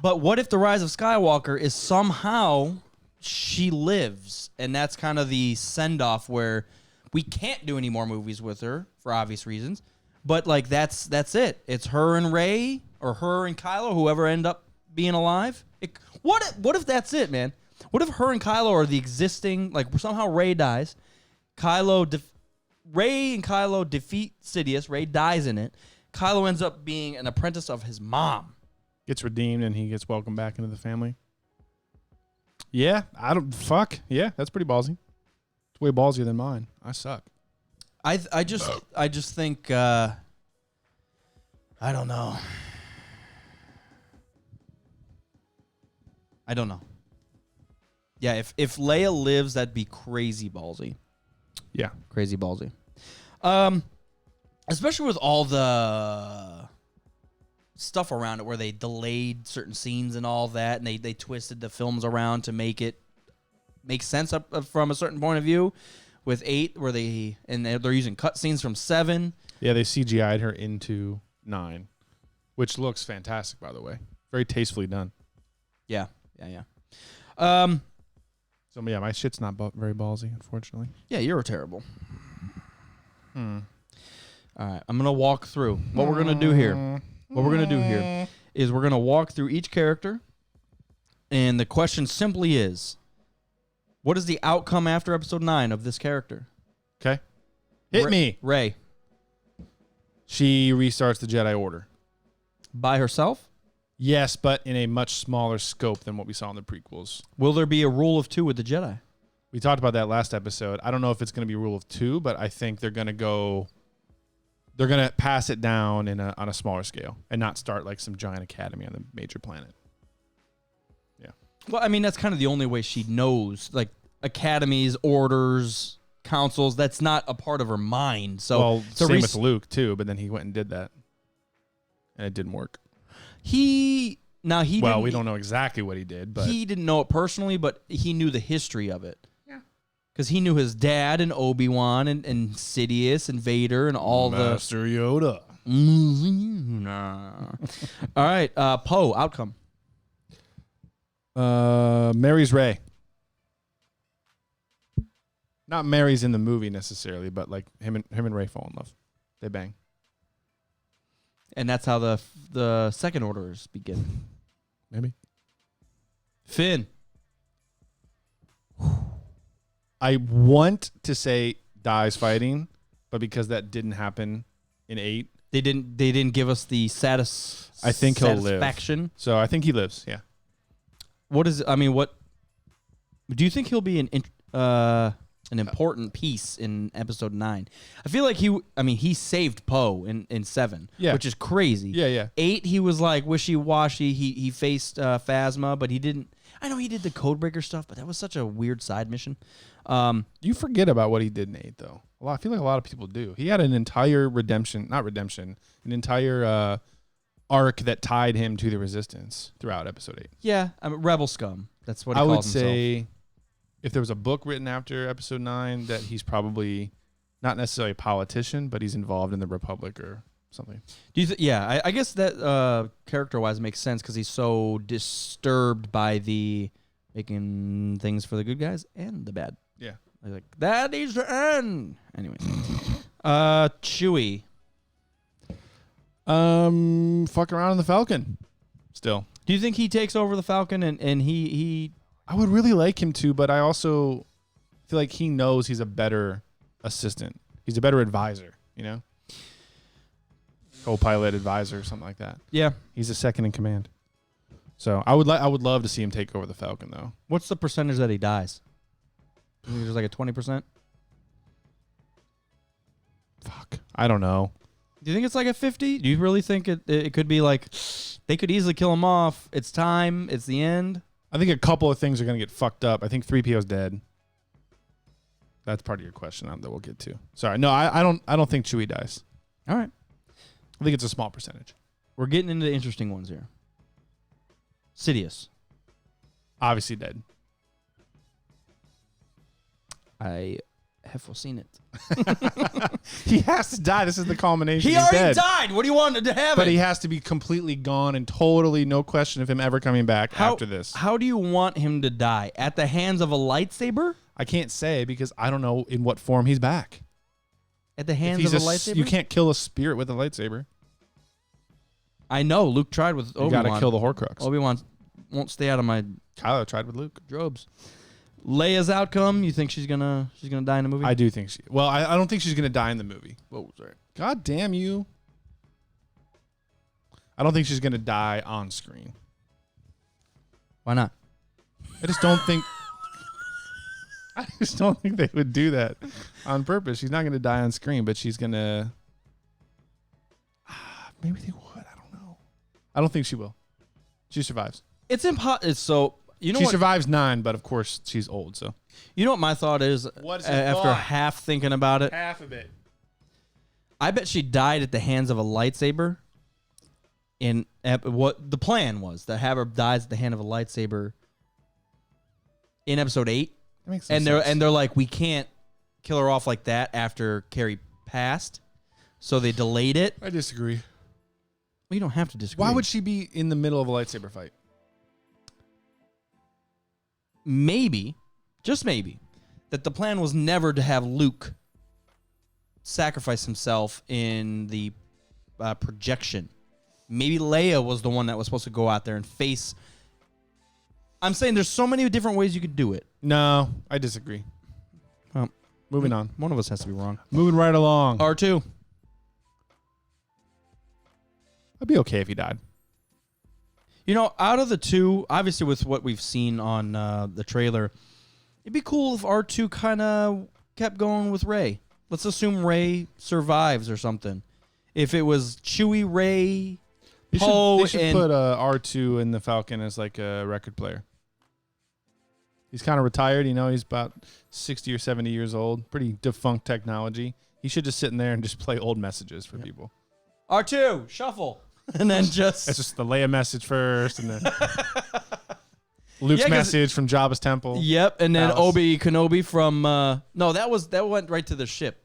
But what if the Rise of Skywalker is somehow she lives, and that's kind of the send-off where we can't do any more movies with her for obvious reasons. But like that's it. It's her and Rey, or her and Kylo, whoever end up being alive. What if that's it, man? What if her and Kylo are the existing, like somehow Rey dies, Rey and Kylo defeat Sidious, Rey dies in it, Kylo ends up being an apprentice of his mom. Gets redeemed and he gets welcomed back into the family. Yeah, yeah, that's pretty ballsy. It's way ballsier than mine. I suck. I just think I don't know. I don't know. Yeah, if Leia lives, that'd be crazy ballsy. Yeah. Crazy ballsy. Especially with all the stuff around it where they delayed certain scenes and all that, and they twisted the films around to make it make sense up from a certain point of view. With 8, where they're using cutscenes from 7. Yeah, they CGI'd her into 9, which looks fantastic, by the way. Very tastefully done. Yeah. So yeah, my shit's not very ballsy, unfortunately. Yeah, you're terrible. All right, I'm gonna walk through what we're gonna do here. What we're gonna do here is we're gonna walk through each character, and the question simply is, what is the outcome after episode 9 of this character? Okay. Hit me. Rey. She restarts the Jedi Order. By herself? Yes, but in a much smaller scope than what we saw in the prequels. Will there be a rule of 2 with the Jedi? We talked about that last episode. I don't know if it's going to be rule of 2, but I think they're going to pass it down on a smaller scale and not start like some giant academy on the major planet. Yeah. Well, I mean, that's kind of the only way she knows, like academies, orders, councils. That's not a part of her mind. So, same with Luke too, but then he went and did that, and it didn't work. We don't know exactly what he did, but he didn't know it personally, but he knew the history of it. Yeah, because he knew his dad and Obi-Wan and Sidious and Vader and all Master Yoda. All right, Poe outcome. Marries Rey. Not marries in the movie necessarily, but like him and Rey fall in love. They bang. And that's how the second orders begin. Maybe. Finn. I want to say dies fighting, but because that didn't happen in 8, they didn't give us the I think he'll live. satisfaction. So I think he lives. Yeah. What do you think he'll be an important piece in episode 9? I feel like he saved Poe in 7, which is crazy. Yeah. 8, he was like wishy-washy. He faced Phasma, but he didn't. I know he did the Codebreaker stuff, but that was such a weird side mission. You forget about what he did in 8, though. I feel like a lot of people do. He had an entire an entire arc that tied him to the Resistance throughout episode 8. Yeah, Rebel scum. That's what he I would calls himself. say. If there was a book written after episode 9, that he's probably not necessarily a politician, but he's involved in the Republic or something. Do you? I guess that character-wise makes sense because he's so disturbed by the making things for the good guys and the bad. Yeah, like that needs to end. Anyway, Chewie. Fuck around in the Falcon. Still, do you think he takes over the Falcon and he? I would really like him to, but I also feel like he knows he's a better assistant. He's a better advisor, co-pilot advisor, something like that. Yeah, he's a second in command. So I would love to see him take over the Falcon, though. What's the percentage that he dies? You think there's like a 20%? Fuck, I don't know. Do you think it's like a 50? Do you really think it could be like they could easily kill him off? It's time. It's the end. I think a couple of things are going to get fucked up. I think 3PO's dead. That's part of your question that we'll get to. Sorry. No, I don't think Chewie dies. All right. I think it's a small percentage. We're getting into the interesting ones here. Sidious. Obviously dead. I have foreseen it. He has to die. This is the culmination. He He's already dead. died. What do you want to have? But he has to be completely gone and totally no question of him ever coming back after this. How do you want him to die? At the hands of a lightsaber? I can't say because I don't know in what form he's back. At the hands of a lightsaber? You can't kill a spirit with a lightsaber. I know. Luke tried with Obi-Wan. You got to kill the Horcrux. Obi-Wan won't stay out of my Kylo tried with Luke. Drobes. Leia's outcome, you think she's gonna die in the movie? I do think I don't think she's gonna die in the movie. Whoa, sorry. God damn you. I don't think she's gonna die on screen. Why not? I just don't think I just don't think they would do that on purpose. She's not going to die on screen, but she's going to. Maybe they would. I don't know. I don't think she will. She survives. It's impossible. So you know She what? survives 9, but of course she's old. So You know what my thought is? What is your after thought? half thinking about it? half of it. I bet she died at the hands of a lightsaber. In what the plan was, that have her dies at the hand of a lightsaber in episode 8. That makes And sense. they're like, we can't kill her off like that after Carrie passed, so they delayed it. I disagree. Well, you don't have to disagree. Why would she be in the middle of a lightsaber fight? Maybe, just maybe, that the plan was never to have Luke sacrifice himself in the projection. Maybe Leia was the one that was supposed to go out there and face. I'm saying there's so many different ways you could do it. No, I disagree. Well, Moving on. one of us has to be wrong. Moving right along. R2. I'd be okay if he died. You know, out of the two, obviously with what we've seen on the trailer, it'd be cool if R2 kind of kept going with Rey. Let's assume Rey survives or something. If it was Chewie, Rey, Poe, They should and put R2 in the Falcon as like a record player. He's kind of retired. You know, he's about 60 or 70 years old. Pretty defunct technology. He should just sit in there and just play old messages for people. R2, shuffle. And then just... It's just the Leia message first, and then Luke's 'cause- message from Jabba's temple. Yep, and then Palace. Obi Kenobi from... no, that went right to the ship.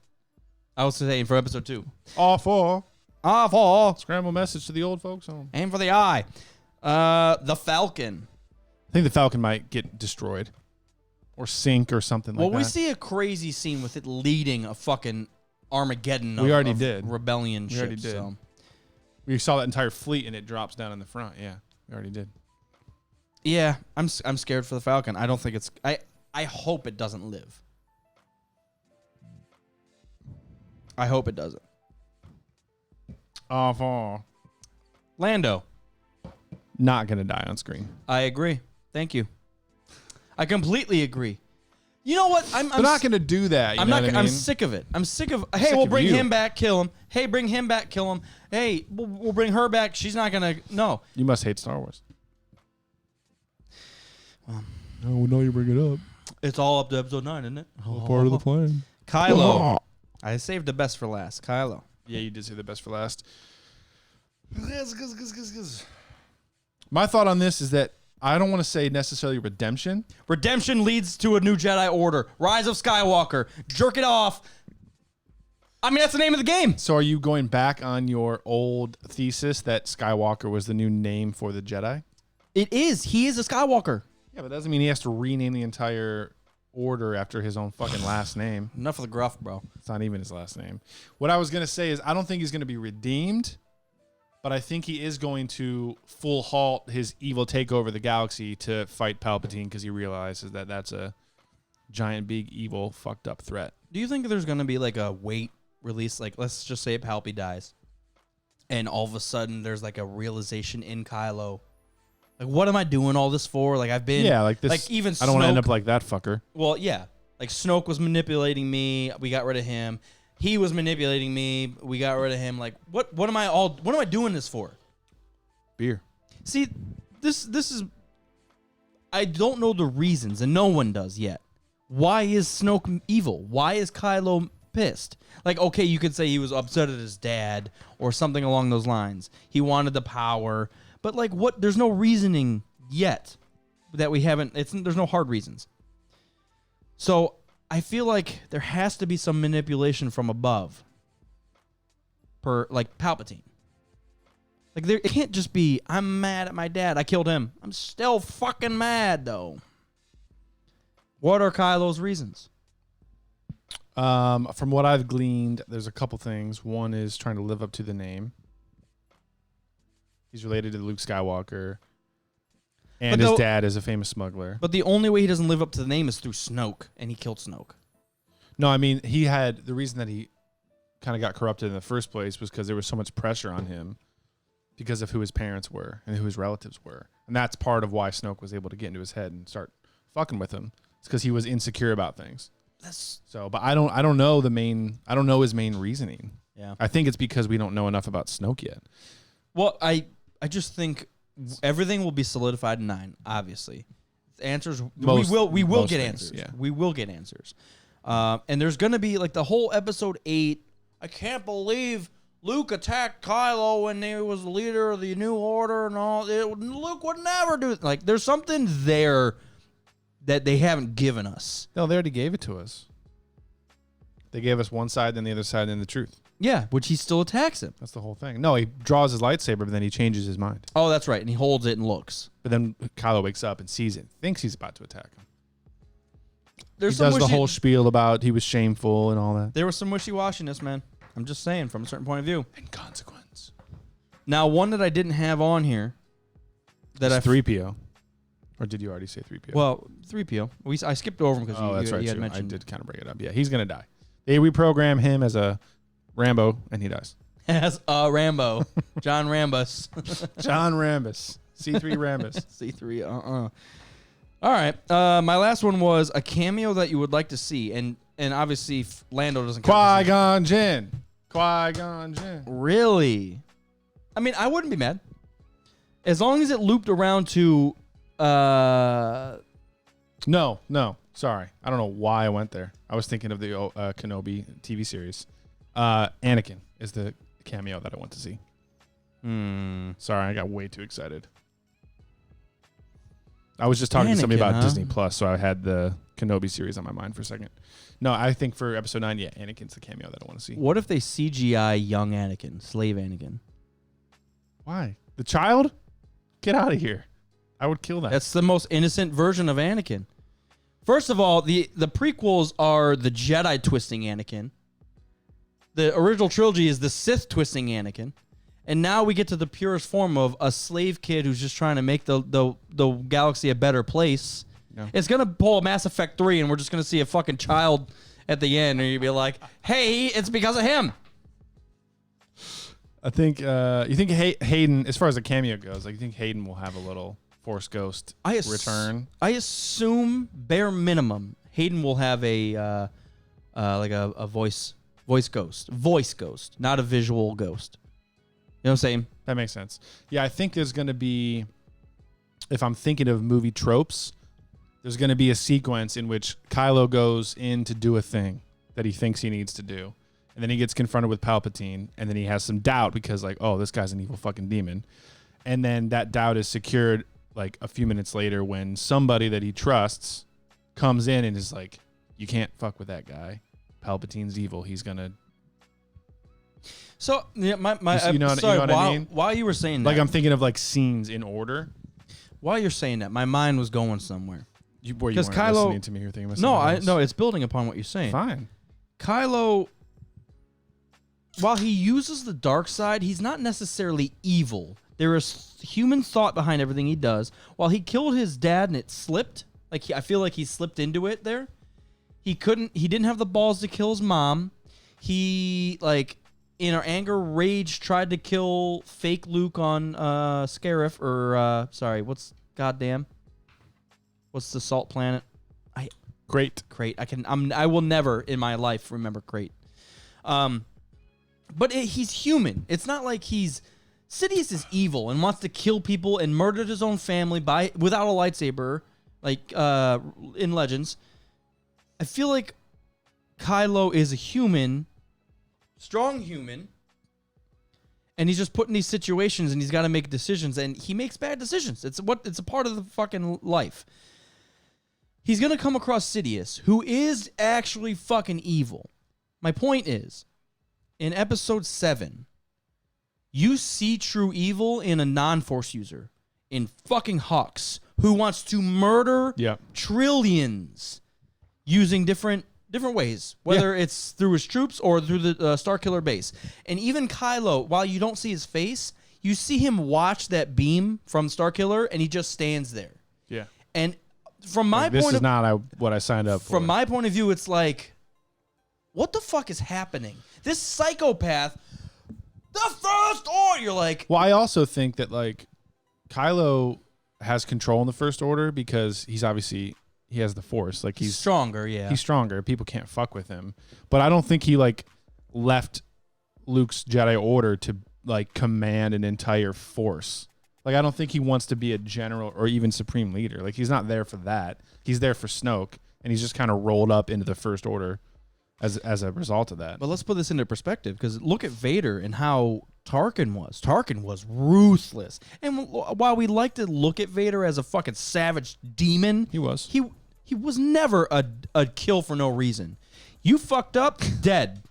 I was saying for episode 2. All four. Awful. Scramble message to the old folks home. Aim for the eye. The Falcon. I think the Falcon might get destroyed or sink or something like Well, that. we see a crazy scene with it leading a fucking Armageddon. We of- already of did. Rebellion We already ships, did. So. We saw that entire fleet and it drops down in the front. Yeah, we already did. Yeah, I'm scared for the Falcon. I don't think it's... I hope it doesn't live. I hope it doesn't. All four. Lando. Not going to die on screen. I agree. Thank you. I completely agree. You know what? I'm They're not going to do that. You I'm know not. what I mean? I'm sick of it. I'm sick of. Hey, sick we'll of bring you. him back, kill him. Hey, bring him back, kill him. Hey, we'll bring her back. She's not gonna. No. You must hate Star Wars. Oh, no, you bring it up. It's all up to episode 9, isn't it? Part of the plan. Kylo. I saved the best for last. Kylo. Yeah, you did say the best for last. My thought on this is that I don't want to say necessarily redemption. Redemption leads to a new Jedi Order. Rise of Skywalker. Jerk it off. I mean, that's the name of the game. So are you going back on your old thesis that Skywalker was the new name for the Jedi? It is. He is a Skywalker. Yeah, but that doesn't mean he has to rename the entire order after his own fucking last name. Enough of the gruff, bro. It's not even his last name. What I was going to say is I don't think he's going to be redeemed, but I think he is going to full halt his evil takeover of the galaxy to fight Palpatine because he realizes that that's a giant, big, evil, fucked up threat. Do you think there's going to be like a wait release? Like, let's just say Palpy dies. And all of a sudden there's like a realization in Kylo. Like, what am I doing all this for? Like, I've been... Yeah, like this. Like, even I don't want to end Snoke- up like that fucker. Well, yeah. Like, Snoke was manipulating me. We got rid of him. He was manipulating me. We got rid of him. Like, what am I doing this for? Beer. See, this is... I don't know the reasons, and no one does yet. Why is Snoke evil? Why is Kylo pissed? Like, okay, you could say he was upset at his dad or something along those lines. He wanted the power. But, like, what? There's no reasoning yet that we haven't... There's no hard reasons. So, I feel like there has to be some manipulation from above. Like, Palpatine. Like, it can't just be, I'm mad at my dad. I killed him. I'm still fucking mad, though. What are Kylo's reasons? From what I've gleaned, there's a couple things. One is trying to live up to the name. He's related to Luke Skywalker. And his dad is a famous smuggler. But the only way he doesn't live up to the name is through Snoke, and he killed Snoke. No, I mean, the reason that he kind of got corrupted in the first place was because there was so much pressure on him because of who his parents were and who his relatives were. And that's part of why Snoke was able to get into his head and start fucking with him. It's because he was insecure about things. That's So, but I don't know his main reasoning. yeah. I think it's because we don't know enough about Snoke yet. Well, I just think everything will be solidified in 9. Obviously, the answers we will most get things, answers. yeah. We will get answers. And there's gonna be like the whole episode 8. I can't believe Luke attacked Kylo when he was the leader of the New Order and all. Luke would never do like. There's something there that they haven't given us. No, they already gave it to us. They gave us one side, then the other side, then the truth. Yeah, which he still attacks him. That's the whole thing. No, he draws his lightsaber, but then he changes his mind. Oh, that's right, and he holds it and looks. But then Kylo wakes up and sees it, thinks he's about to attack him. There's He does the whole spiel about he was shameful and all that. There was some wishy-washiness, man. I'm just saying, from a certain point of view. And consequence. Now, one that I didn't have on here that I 3PO. Or did you already say 3PO? Well, 3PO. I skipped over him because that's right. you had Too. mentioned. I did kind of bring it up. Yeah, he's gonna die. They reprogram him as a Rambo, and he dies. As Rambo, John Rambus, John Rambus, C3 Rambus. C3. All right. My last one was a cameo that you would like to see, and obviously Lando doesn't. Qui-Gon Jinn. Qui-Gon Jinn. Really? I mean, I wouldn't be mad as long as it looped around to. No. Sorry, I don't know why I went there. I was thinking of the Kenobi TV series. Anakin is the cameo that I want to see. Sorry, I got way too excited. I was just talking to somebody Anakin, about huh? Disney Plus, so I had the Kenobi series on my mind for a second. No, I think for episode 9, yeah, Anakin's the cameo that I want to see. What if they CGI young Anakin, slave Anakin? Why? The child? Get out of here. I would kill that. That's the most innocent version of Anakin. First of all, the prequels are the Jedi twisting Anakin. The original trilogy is the Sith twisting Anakin. And now we get to the purest form of a slave kid who's just trying to make the galaxy a better place. Yeah. It's going to pull a Mass Effect 3 and we're just going to see a fucking child at the end and you'd be like, hey, it's because of him. I think you think Hayden, as far as the cameo goes, like you think Hayden will have a little Force Ghost return? I assume bare minimum Hayden will have a voice ghost, not a visual ghost. You know what I'm saying? That makes sense. Yeah, I think there's going to be, if I'm thinking of movie tropes, there's going to be a sequence in which Kylo goes in to do a thing that he thinks he needs to do. And then he gets confronted with Palpatine, and then he has some doubt because, like, oh, this guy's an evil fucking demon. And then that doubt is secured, like, a few minutes later when somebody that he trusts comes in and is like, you can't fuck with that guy. Palpatine's evil. He's going to... So, yeah, You know what I mean? While you were saying that, Like, I'm thinking of, like, scenes in order. while you're saying that, my mind was going somewhere. You 'Cause weren't Kylo- listening to me. You're thinking about No, something else. no, it's building upon what you're saying. Fine. Kylo, while he uses the dark side, he's not necessarily evil. There is human thought behind everything he does. While he killed his dad and it slipped, I feel like he slipped into it there. He didn't have the balls to kill his mom. He, in our anger, rage, tried to kill fake Luke on Scarif, what's the salt planet? Great. Crate. I will never in my life remember Crate. But he's human. It's not like Sidious is evil and wants to kill people and murdered his own family without a lightsaber, in Legends. I feel like Kylo is a human, strong human, and he's just put in these situations and he's got to make decisions, and he makes bad decisions. It's a part of the fucking life. He's going to come across Sidious, who is actually fucking evil. My point is, in episode 7, you see true evil in a non-Force user, in fucking Hux, who wants to murder trillions using different ways, whether it's through his troops or through the Starkiller base. And even Kylo, while you don't see his face, you see him watch that beam from Starkiller, and he just stands there. Yeah. And from my This point is of not what I signed up for. from my point of view, it's like, what the fuck is happening? This psychopath, the First Order. You're like, Well, I also think that Kylo has control in the First Order because he's obviously he has the Force. Like he's stronger, yeah. He's stronger. People can't fuck with him. But I don't think he like left Luke's Jedi Order to like command an entire force. Like I don't think he wants to be a general or even supreme leader. Like he's not there for that. He's there for Snoke, and he's just kind of rolled up into the First Order as a result of that. But let's put this into perspective, because look at Vader and how Tarkin was. Tarkin was ruthless. And while we like to look at Vader as a fucking savage demon, He was. He was never a kill for no reason. You fucked up, dead.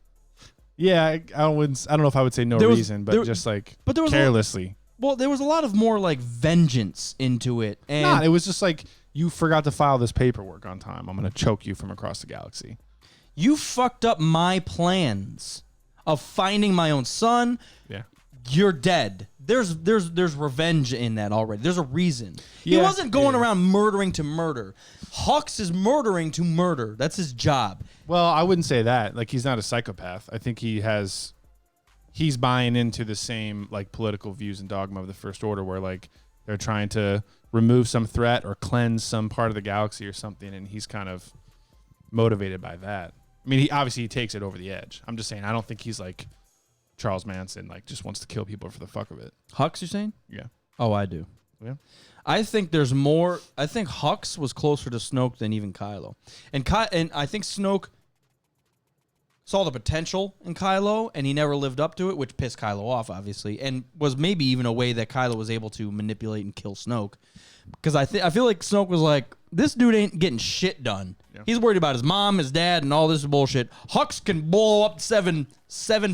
Yeah, I don't know if I would say no reason, but just like but there was carelessly. Well, there was a lot of more like vengeance into it. And It was just like, you forgot to file this paperwork on time. I'm going to choke you from across the galaxy. you fucked up my plans of finding my own son. Yeah. You're dead. There's revenge in that already. There's a reason. He Yeah, wasn't going around murdering to murder. Hux is murdering to murder. That's his job. Well, I wouldn't say that. Like, he's not a psychopath. I think he's buying into the same like political views and dogma of the First Order, where like they're trying to remove some threat or cleanse some part of the galaxy or something, and he's kind of motivated by that. I mean, he takes it over the edge. I'm just saying, I don't think he's like Charles Manson, like just wants to kill people for the fuck of it. Hux, you're saying? Yeah. Oh, I do. Yeah. I think there's more. I think Hux was closer to Snoke than even Kylo, and I think Snoke saw the potential in Kylo, and he never lived up to it, which pissed Kylo off, obviously, and was maybe even a way that Kylo was able to manipulate and kill Snoke. Because I feel like Snoke was like, this dude ain't getting shit done. Yeah. He's worried about his mom, his dad, and all this bullshit. Hux can blow up seven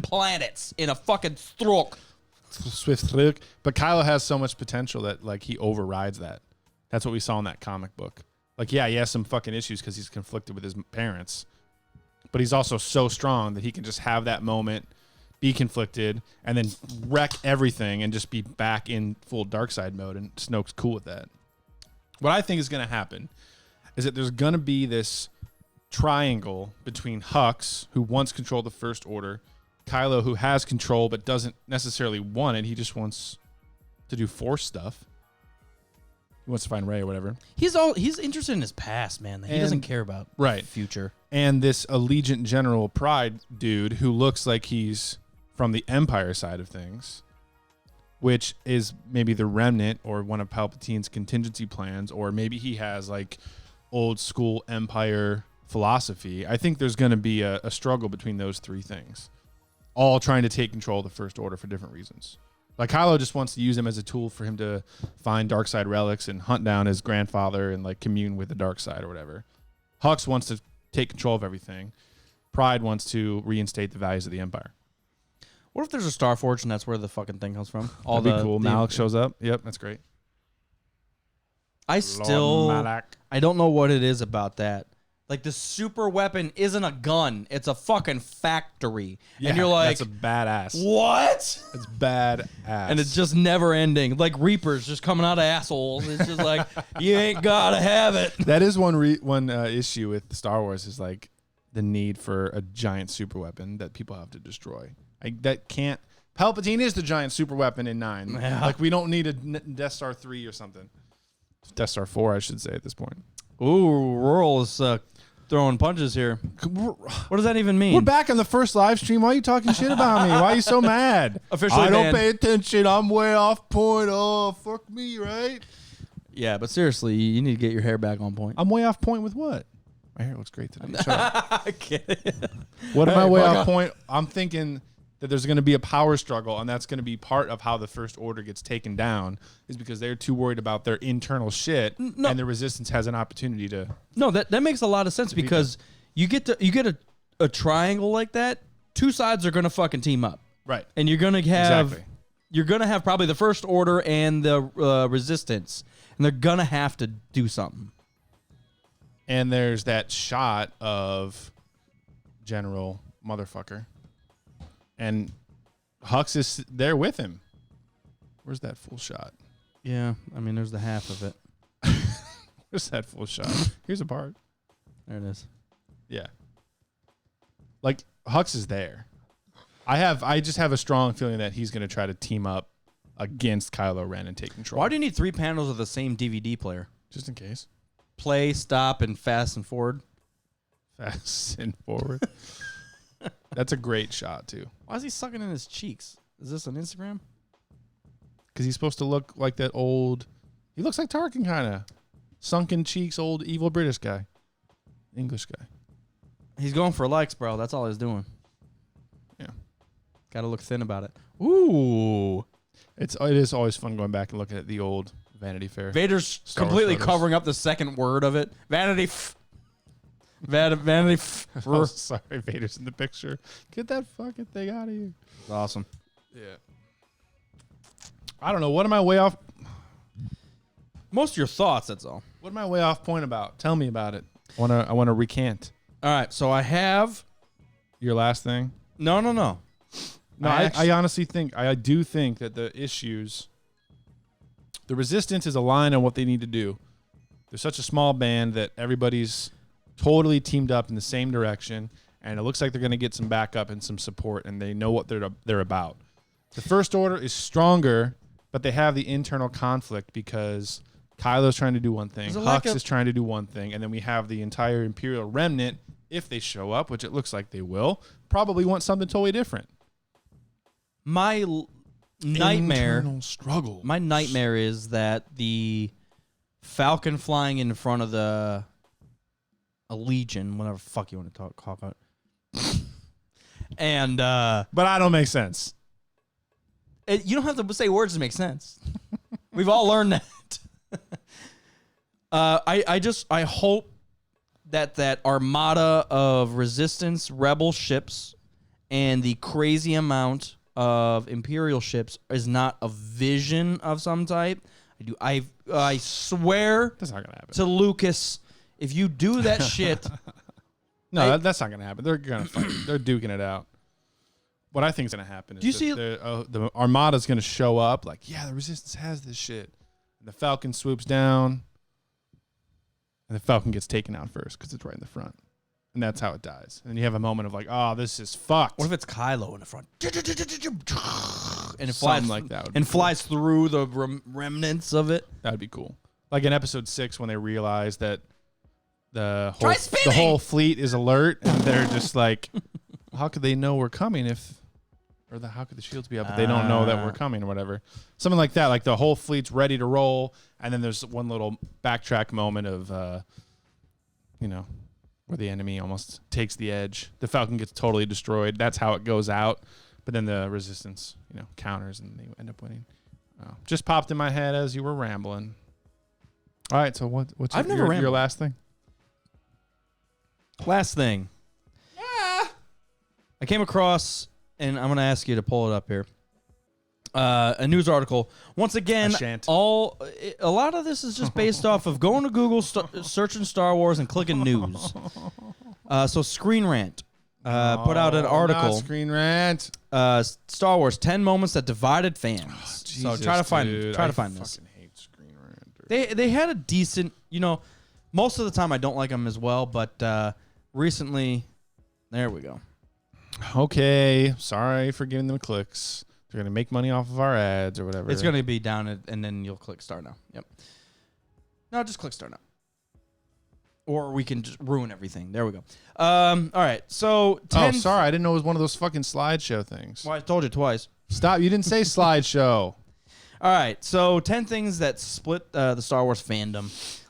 planets in a fucking stroke. Swift stroke. But Kylo has so much potential that like he overrides that. That's what we saw in that comic book. Like, yeah, he has some fucking issues because he's conflicted with his parents, but he's also so strong that he can just have that moment, be conflicted, and then wreck everything and just be back in full dark side mode. And Snoke's cool with that. What I think is going to happen is that there's going to be this triangle between Hux, who once controlled the First Order, Kylo, who has control but doesn't necessarily want it. He just wants to do Force stuff. He wants to find Rey or whatever. He's interested in his past, man. He doesn't care about future. And this Allegiant General Pride dude who looks like he's from the Empire side of things, which is maybe the remnant or one of Palpatine's contingency plans, or maybe he has like old school Empire philosophy. I think there's going to be a struggle between those three things, all trying to take control of the First Order for different reasons. Like Kylo just wants to use him as a tool for him to find dark side relics and hunt down his grandfather and like commune with the dark side or whatever. Hux wants to take control of everything. Pride wants to reinstate the values of the Empire. What if there's a Star Forge and that's where the fucking thing comes from? That'd be cool. Malak shows up. Yep, that's great. I don't know what it is about that. Like, the super weapon isn't a gun. It's a fucking factory. Yeah, and you're like, that's a badass. what? It's badass. And it's just never ending. Like Reapers just coming out of assholes. It's just like, you ain't got to have it. That is one issue with Star Wars, is like the need for a giant super weapon that people have to destroy. Palpatine is the giant super weapon in 9. Yeah. Like, we don't need a Death Star 3 or something. Death Star 4, I should say, at this point. Ooh, Rural is throwing punches here. What does that even mean? We're back on the first live stream. Why are you talking shit about me? Why are you so mad? Officially I don't banned. pay attention. I'm way off point. Oh, fuck me, right? Yeah, but seriously, you need to get your hair back on point. I'm way off point with what? My hair looks great today. Shut up. I get it. What am I way fuck off off. point? I'm thinking that there's going to be a power struggle, and that's going to be part of how the First Order gets taken down, is because they're too worried about their internal shit, No. and the Resistance has an opportunity to. No, that makes a lot of sense, because you get a triangle like that. Two sides are gonna fucking team up, Right. and you're gonna have Exactly. you're gonna have probably the First Order and the Resistance, and they're gonna have to do something. And there's that shot of General Motherfucker, and Hux is there with him. Where's that full shot? Yeah, I mean, there's the half of it. Where's that full shot? Here's a part. There it is. Yeah. Like, Hux is there. I just have a strong feeling that he's going to try to team up against Kylo Ren and take control. Why do you need 3 panels of the same DVD player? Just in case. play, stop, and fast and forward. Fast and forward. That's a great shot too. Why is he sucking in his cheeks? Is this on Instagram? Because he's supposed to look like that old. He looks like Tarkin, kind of sunken cheeks, old evil British guy, English guy. He's going for likes, bro. That's all he's doing. Yeah, got to look thin about it. Ooh, it is always fun going back and looking at the old Vanity Fair. Vader's Star Wars completely photos. covering up the second word of it. Vanity. Vanity. Oh, sorry, Vader's in the picture. Get that fucking thing out of here. Awesome. Yeah. I don't know. What am I way off? Most of your thoughts. That's all. What am I way off point about? Tell me about it. I want to recant. All right. So I have. Your last thing. No. No, I honestly think I do think that the issues. The Resistance is aligned on what they need to do. They're such a small band that everybody's totally teamed up in the same direction, and it looks like they're going to get some backup and some support, and they know what they're about. The First Order is stronger, but they have the internal conflict because Kylo's trying to do one thing, Hux is trying to do one thing, and then we have the entire Imperial remnant, if they show up, which it looks like they will, probably want something totally different. My nightmare. Internal struggle. My nightmare is that the Falcon flying in front of a Legion, whatever the fuck you want to talk about, and But I don't make sense. you don't have to say words to make sense. We've all learned that. I hope that armada of Resistance rebel ships and the crazy amount of Imperial ships is not a vision of some type. I swear That's not gonna happen. to Lucas, if you do that shit, No, that's not gonna happen. They're gonna fight. They're duking it out. What I think is gonna happen is Do you see- the Armada's gonna show up like, yeah, the Resistance has this shit, and the Falcon swoops down, and the Falcon gets taken out first because it's right in the front, and that's how it dies. And then you have a moment of like, oh, this is fucked. what if it's Kylo in the front? And it Something flies like that would be and cool. flies through the remnants of it. That'd be cool. Like in Episode 6 when they realize that the Try whole, spinning! the whole fleet is alert, and they're just like, how could they know we're coming how could the shields be up if they don't know that we're coming or whatever? Something like that. Like the whole fleet's ready to roll, and then there's one little backtrack moment of, where the enemy almost takes the edge. The Falcon gets totally destroyed. That's how it goes out. But then the Resistance, counters, and they end up winning. Just popped in my head as you were rambling. All right, so what's I've never your rambled. last thing? Last thing. I came across, and I'm going to ask you to pull it up here. A news article. Once again, I shan't. a lot of this is just based off of going to Google, searching Star Wars, and clicking news. So Screen Rant put out an article. Not Screen Rant. Star Wars 10 moments that divided fans. So try to find this. this. Fucking hate Screen Rant. They had a decent, most of the time I don't like them as well, but recently, there we go. Okay, sorry for giving them clicks. They're gonna make money off of our ads or whatever. It's going to be down, and then you'll click start now. Yep. No, just click start now. Or we can just ruin everything. There we go. All right. So 10. Oh, sorry, I didn't know it was one of those fucking slideshow things. Well, I told you twice. Stop! You didn't say slideshow. All right. So 10 things that split the Star Wars fandom.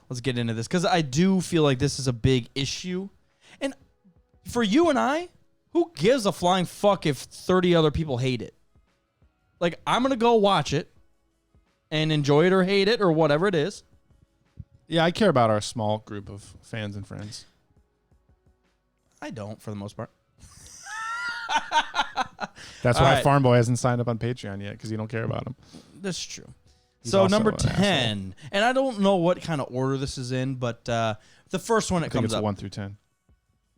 Let's get into this because I do feel like this is a big issue. And for you and I, who gives a flying fuck if 30 other people hate it? Like, I'm going to go watch it and enjoy it or hate it or whatever it is. Yeah, I care about our small group of fans and friends. I don't, for the most part. That's All why right. Farm Boy hasn't signed up on Patreon yet because you don't care about him. That's true. He's So also number an 10, and I don't know what kind of order this is in, but the first one I that think comes it's up. 1 through 10,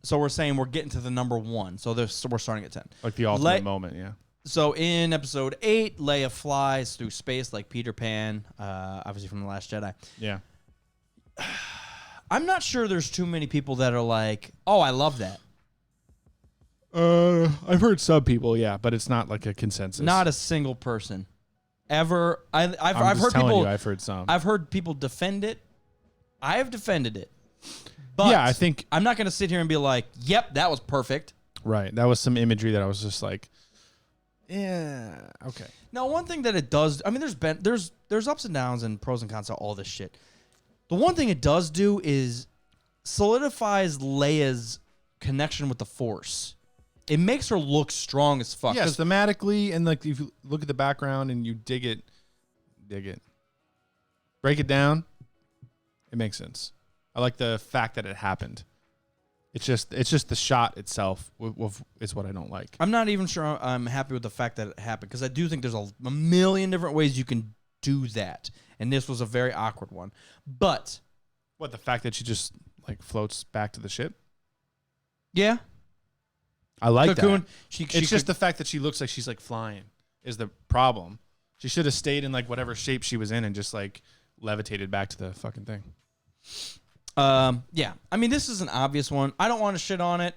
So we're saying we're getting to the number 1. So we're starting at 10. like the ultimate moment. Yeah. So in episode 8, Leia flies through space like Peter Pan, obviously from The Last Jedi. Yeah. I'm not sure there's too many people that are like, oh, I love that. I've heard some people, yeah, but it's not like a consensus. Not a single person ever. I've I'm heard telling people. you, I've heard some. I've heard people defend it. I have defended it. But Yeah, I think- I'm not going to sit here and be like, yep, that was perfect. Right. That was some imagery that I was just like, yeah, okay. Now, one thing that it does, I mean, there's ups and downs and pros and cons to all this shit. The one thing it does do is solidifies Leia's connection with the Force. It makes her look strong as fuck. Yes, thematically, and like if you look at the background and you dig it, break it down, it makes sense. I like the fact that it happened. It's just the shot itself is what I don't like. I'm not even sure I'm happy with the fact that it happened because I do think there's a million different ways you can do that, and this was a very awkward one. But What, the fact that she just like floats back to the ship? yeah, I like Cocoon. that. It's just the fact that she looks like she's like flying is the problem. She should have stayed in like whatever shape she was in and just like levitated back to the fucking thing. yeah. I mean, this is an obvious one. I don't want to shit on it.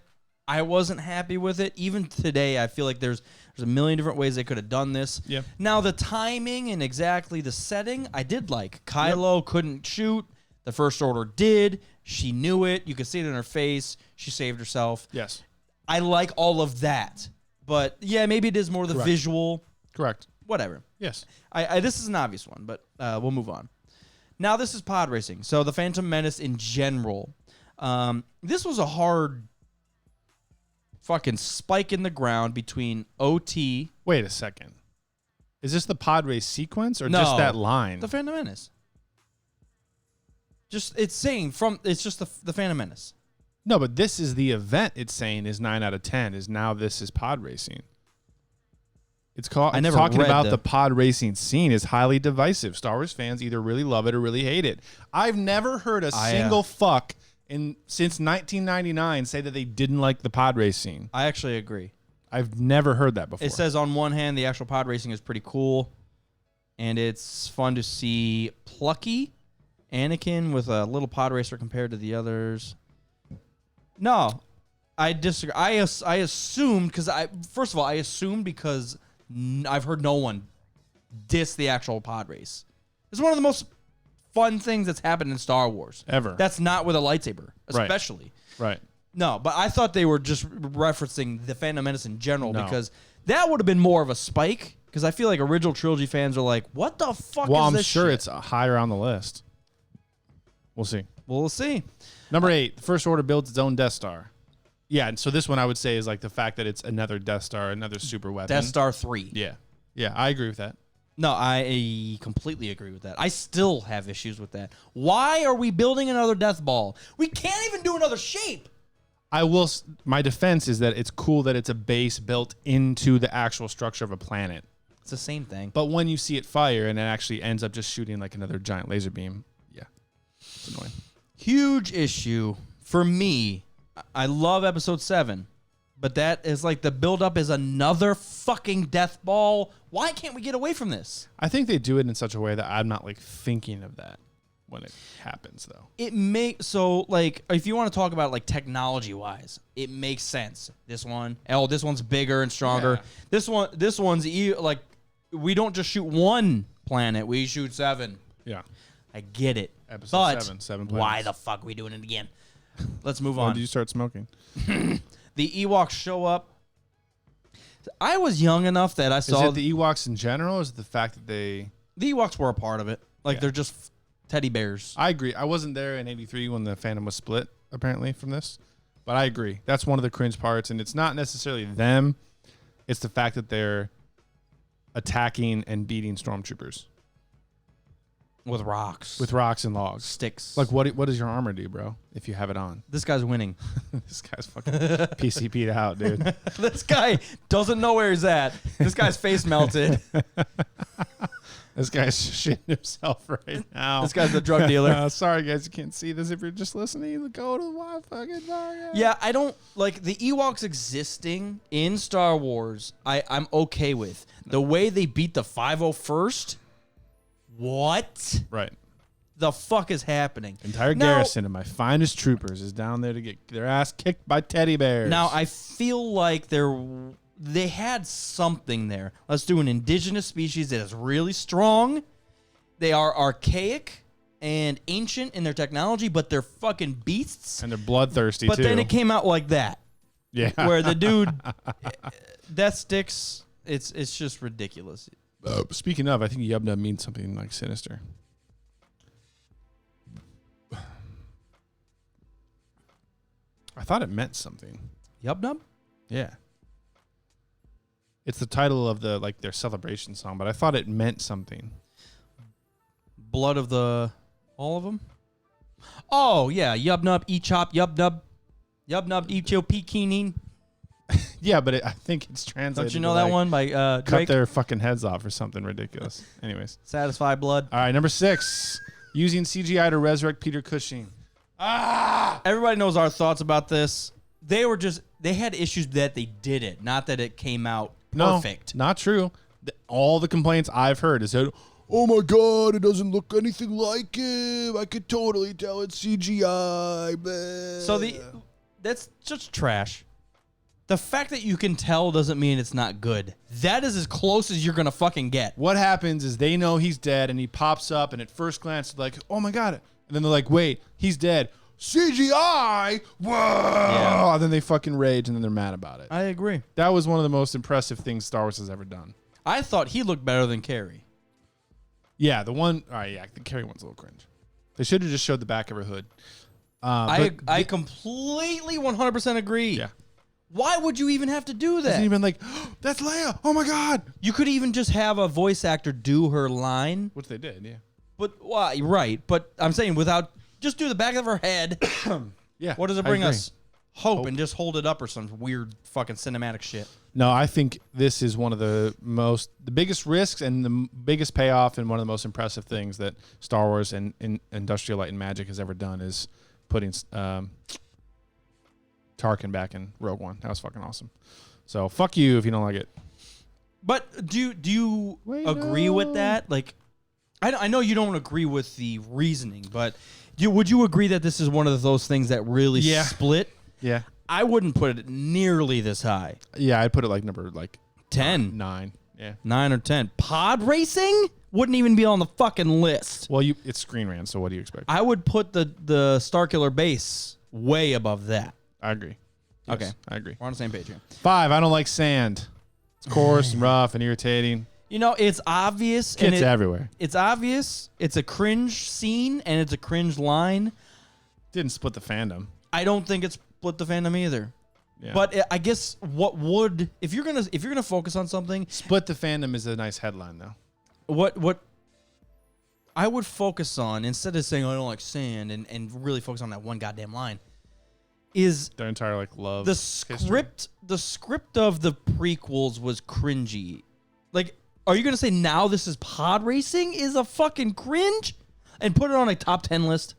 I wasn't happy with it. Even today, I feel like there's a million different ways they could have done this. Yeah. Now, the timing and exactly the setting, I did like. Kylo couldn't shoot. The First Order did. She knew it. You could see it in her face. She saved herself. Yes. I like all of that. But, yeah, maybe it is more the Correct. visual. Correct. Whatever. Yes. This is an obvious one, but we'll move on. Now, this is pod racing. So, the Phantom Menace in general. This was a hard fucking spike in the ground between OT. Wait a second. Is this the pod race sequence or No, just that line? The Phantom Menace. It's just the Phantom Menace. No, but this is the event it's saying is 9 out of 10. Is now this is pod racing. It's never talking read about the- the pod racing scene is highly divisive. Star Wars fans either really love it or really hate it. I've never heard a single fuck since 1999 say that they didn't like the pod race scene. I actually agree. I've never heard that before. It says on one hand, the actual pod racing is pretty cool, and it's fun to see plucky Anakin with a little pod racer compared to the others. No, I disagree. I assumed because first of all, I assumed because I've heard no one diss the actual pod race. It's one of the most fun things that's happened in Star Wars Ever. That's not with a lightsaber, Right. especially. right. No, but I thought they were just referencing the Phantom Menace in general No. because that would have been more of a spike. Because I feel like original trilogy fans are like, "What the fuck?" Well, is I'm this sure shit? it's higher on the list. We'll see. Well, we'll see. Number 8, the First Order builds its own Death Star. Yeah, and so this one I would say is like the fact that it's another Death Star, another super weapon. Death Star 3. Yeah. Yeah, I agree with that. No, I completely agree with that. I still have issues with that. Why are we building another Death Ball? We can't even do another shape. My defense is that it's cool that it's a base built into the actual structure of a planet. It's the same thing. But when you see it fire and it actually ends up just shooting like another giant laser beam, yeah, it's annoying. Huge issue for me. I love Episode 7, but that is like the buildup is another fucking Death Ball. Why can't we get away from this? I think they do it in such a way that I'm not like thinking of that when it happens, though. It makes so like if you want to talk about like technology wise, it makes sense. This one's bigger and stronger. Yeah. This one's like we don't just shoot one planet, we shoot 7. Yeah. I get it. Episode but 7 why planets. the fuck are we doing it again? Let's move When on. did you start smoking? The Ewoks show up. I was young enough that I Is saw it the Ewoks in general, or is it the fact that they... the Ewoks were a part of it. Like Yeah. they're just teddy bears. I agree. I wasn't there in 83 when the fandom was split, apparently, from this. But I agree. That's one of the cringe parts, and it's not necessarily them. It's the fact that they're attacking and beating stormtroopers With rocks. with rocks and logs. sticks. Like, what does your armor do, bro, if you have it on? This guy's winning. This guy's fucking PCP'd out, dude. This guy doesn't know where he's at. This guy's face melted. This guy's shitting himself right now. This guy's the drug dealer. Sorry, guys, you can't see this. If you're just listening, go to the fucking podcast. Yeah, I don't like the Ewoks existing in Star Wars. I'm okay with the way they beat the 501st. What Right. the fuck is happening? Entire Now- garrison of my finest troopers is down there to get their ass kicked by teddy bears. Now I feel like they had something there. Let's do an indigenous species that is really strong. They are archaic, and ancient in their technology, but they're fucking beasts. And they're bloodthirsty But too. then it came out like that, yeah. where the dude that sticks. It's just ridiculous. Speaking of, I think Yub Nub means something like sinister. I thought it meant something. Yub Nub? Yeah. It's the title of the their celebration song, but I thought it meant something. Blood of the all of them. Oh yeah, Yub Nub, E Chop, Yub Nub, E Chop, Keening. Yeah, but I think it's translated. Don't you know to, that one by cut Drake? their fucking heads off or something ridiculous. Anyways. Satisfy Blood. All right, number 6. Using CGI to resurrect Peter Cushing. Everybody knows our thoughts about this. They had issues that they did it, not that it came out perfect. No, not true. All the complaints I've heard is that, oh my God, it doesn't look anything like him. I could totally tell it's CGI. Bleh. So that's just trash. The fact that you can tell doesn't mean it's not good. That is as close as you're gonna fucking get. What happens is they know he's dead and he pops up and at first glance they're like, oh my God. And then they're like, wait, he's dead. CGI? Whoa! Yeah. And then they fucking rage and then they're mad about it. I agree. That was one of the most impressive things Star Wars has ever done. I thought he looked better than Carrie. Yeah, the one, all right, yeah, the Carrie one's a little cringe. They should have just showed the back of her hood. I completely 100% agree. Yeah. Why would you even have to do that? Isn't even like, oh, that's Leia. Oh my God. You could even just have a voice actor do her line. Which they did, yeah. But why? Right. But I'm saying without just do the back of her head. Yeah. What does it I bring agree. us? Hope and just hold it up or some weird fucking cinematic shit. No, I think this is one of the biggest risks and the biggest payoff and one of the most impressive things that Star Wars and Industrial Light and Magic has ever done is putting Tarkin back in Rogue One. That was fucking awesome. So fuck you if you don't like it. But do you agree with that? Like, I know you don't agree with the reasoning, but would you agree that this is one of those things that really split? Yeah. I wouldn't put it nearly this high. Yeah, I'd put it number 10. 9. Yeah. 9 or 10. Pod racing wouldn't even be on the fucking list. Well, it's Screen Rant, so what do you expect? I would put the Starkiller base way above that. I agree. Yes, Okay. I agree. We're on the same page here. 5, I don't like sand. It's coarse and rough and irritating. You know, it's obvious. It's everywhere. It's obvious. It's a cringe scene and it's a cringe line. Didn't split the fandom. I don't think it's split the fandom either. Yeah. But I guess what would if you're gonna focus on something, Split the fandom is a nice headline though. what I would focus on instead of saying I don't like sand and really focus on that one goddamn line is Their entire love. the history. script. The script of the prequels was cringy. Like, are you gonna say now this is pod racing is a fucking cringe and put it on a top 10 list?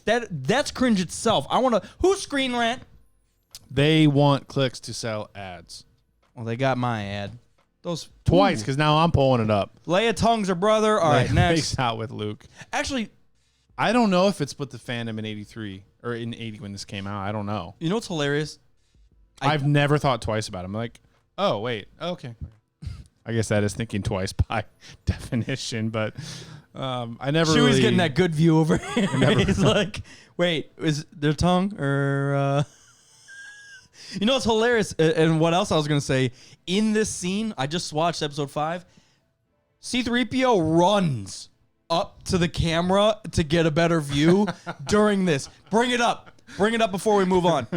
That's cringe itself. I want to. Who's Screen Rant? They want clicks to sell ads. Well, they got my ad. Those Twice, because now I'm pulling it up. Leia tongues her brother. All right, Leia next. makes out with Luke. Actually, I don't know if it split the fandom in 83 or in 80 when this came out. I don't know. you know what's hilarious? I've never thought twice about it. I'm like, oh, wait. Okay. I guess that is thinking twice by definition, but I never Chewie's really... getting that good view over here. He's like, wait, is their tongue or... You know what's hilarious? And what else I was going to say? In this scene, I just watched episode 5. C-3PO runs up to the camera to get a better view during this. Bring it up. Bring it up before we move on.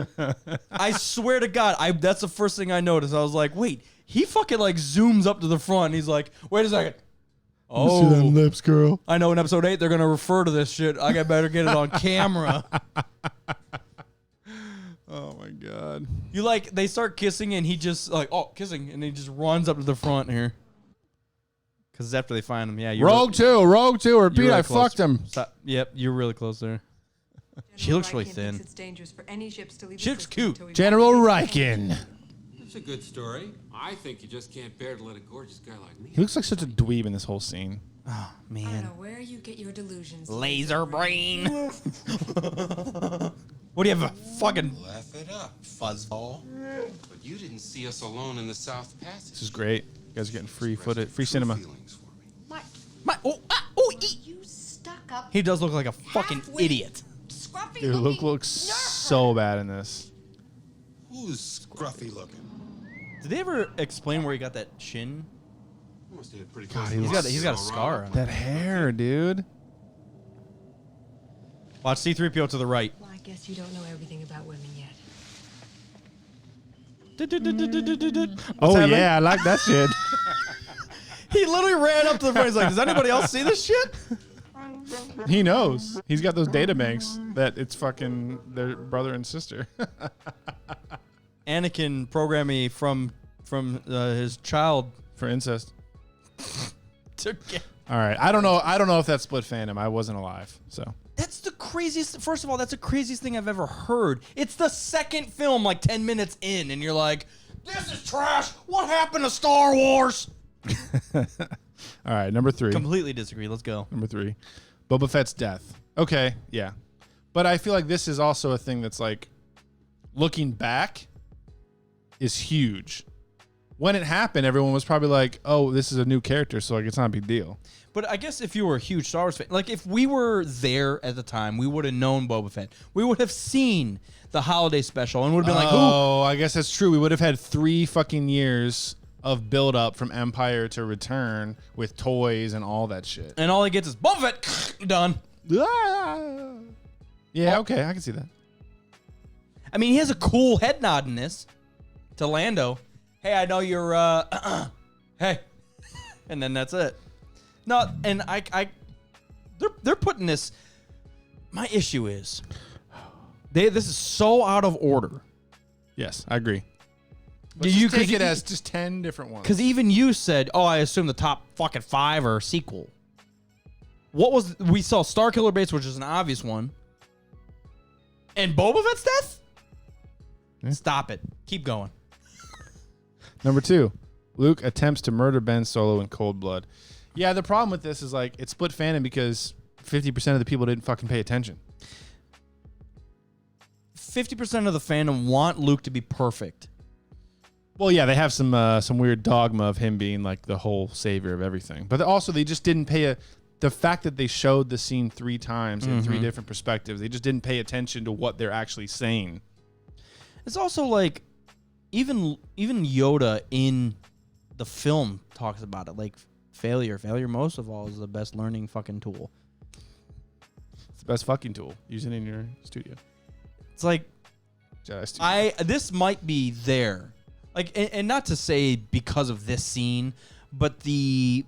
I swear to God, that's the first thing I noticed. I was like, wait, he fucking zooms up to the front. And he's like, wait a second. See them lips, girl. I know in episode 8 they're going to refer to this shit. I better get it on camera. Oh, my God. They start kissing and he just kissing. And he just runs up to the front here. Because after they find him, yeah. Rogue 2. Repeat, really I close. fucked him. Stop. Yep, you're really close there. She looks really thin. It's dangerous for any ships to leave She the looks system cute. until we General validate Riken. That's a good story. I think you just can't bear to let a gorgeous guy like me. He looks like such a dweeb in this whole scene. Oh, I don't man. know where you get your delusions. Laser brain. What do you have, a fucking... Laugh it up, fuzzball. But you didn't see us alone in the South Passage. This is great. You guys are getting free cinema. Feelings for me. You stuck-up, He does look like a fucking halfway idiot. scruffy Dude, Luke looking looks nerd. so bad in this. Who's scruffy looking? Did they ever explain where he got that chin? Must have had pretty God, close He's got a all scar around. on. That hair, dude. Watch C-3PO to the right. Well, I guess you don't know everything about women yet. Oh happening? yeah, I like that shit. He literally ran up to the front. He's like, does anybody else see this shit? He knows. He's got those data banks that it's fucking their brother and sister. Anakin programmed me from his child For incest. to get. All right. I don't know if that's split fandom. I wasn't alive. So That's the craziest. First of all, that's the craziest thing I've ever heard. It's the second film, like 10 minutes in, and you're like, this is trash. What happened to Star Wars? all right, number 3. Completely disagree. Let's go. Number 3. Boba Fett's death. Okay, yeah. But I feel like this is also a thing that's like looking back is huge. When it happened, everyone was probably like, "Oh, this is a new character, so like it's not a big deal." But I guess if you were a huge Star Wars fan, like if we were there at the time, we would have known Boba Fett. We would have seen the holiday special and would have been like, "Who?" Oh, I guess that's true. We would have had 3 fucking years of build up from Empire to Return with toys and all that shit. And all he gets is Boba Fett. Done. Yeah, okay, I can see that. I mean, he has a cool head nod in this to Lando. Hey, I know you're. Hey, and then that's it. No, and they're putting this. My issue is, this is so out of order. Yes, I agree. You take it as just 10 different ones. Because even you said, "Oh, I assume the top fucking 5 are a sequel." What was we saw? Starkiller Base, which is an obvious one, and Boba Fett's death. Yeah. Stop it. Keep going. Number 2, Luke attempts to murder Ben Solo in cold blood. Yeah, the problem with this is like it's split fandom because 50% of the people didn't fucking pay attention. 50% of the fandom want Luke to be perfect. Well, yeah, they have some weird dogma of him being like the whole savior of everything, but also they just didn't pay the fact that they showed the scene 3 times in 3 different perspectives. They just didn't pay attention to what they're actually saying. It's also like even Yoda in the film talks about it. Like failure most of all is the best learning fucking tool. It's the best fucking tool. Use it in your studio. It's like Jedi studio. this might be there. Like and not to say because of this scene, but the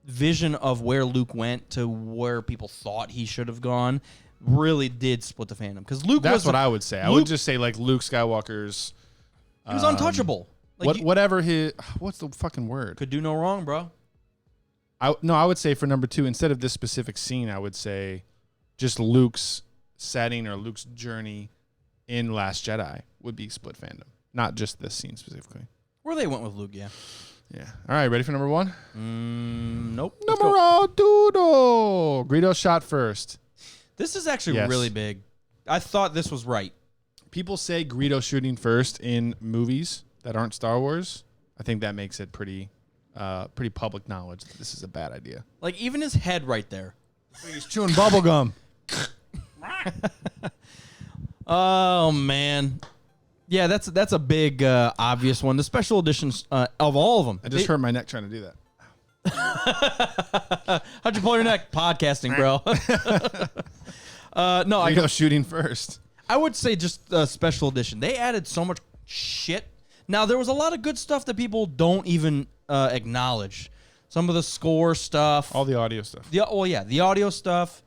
vision of where Luke went to where people thought he should have gone really did split the fandom. Because Luke That's was what I would say. I would just say like Luke Skywalker's. he was untouchable. Like Whatever his. What's the fucking word? could do no wrong, bro. I would say for number 2, instead of this specific scene, I would say just Luke's setting or Luke's journey in Last Jedi would be split fandom, not just this scene specifically. Where they went with Luke, yeah. Yeah. All right, ready for number 1? Nope. Let's go. Numero dudo. Greedo shot first. This is actually Yes. really big. I thought this was right. People say Greedo shooting first in movies that aren't Star Wars. I think that makes it pretty public knowledge that this is a bad idea. Like even his head right there. He's chewing bubble gum. Oh man. Yeah, that's a big obvious one. The special editions of all of them. I just hurt my neck trying to do that. How'd you pull your neck? Podcasting, bro. No, Greedo shooting first. I would say just a special edition. They added so much shit. Now there was a lot of good stuff that people don't even acknowledge. Some of the score stuff, All the audio stuff. the audio stuff,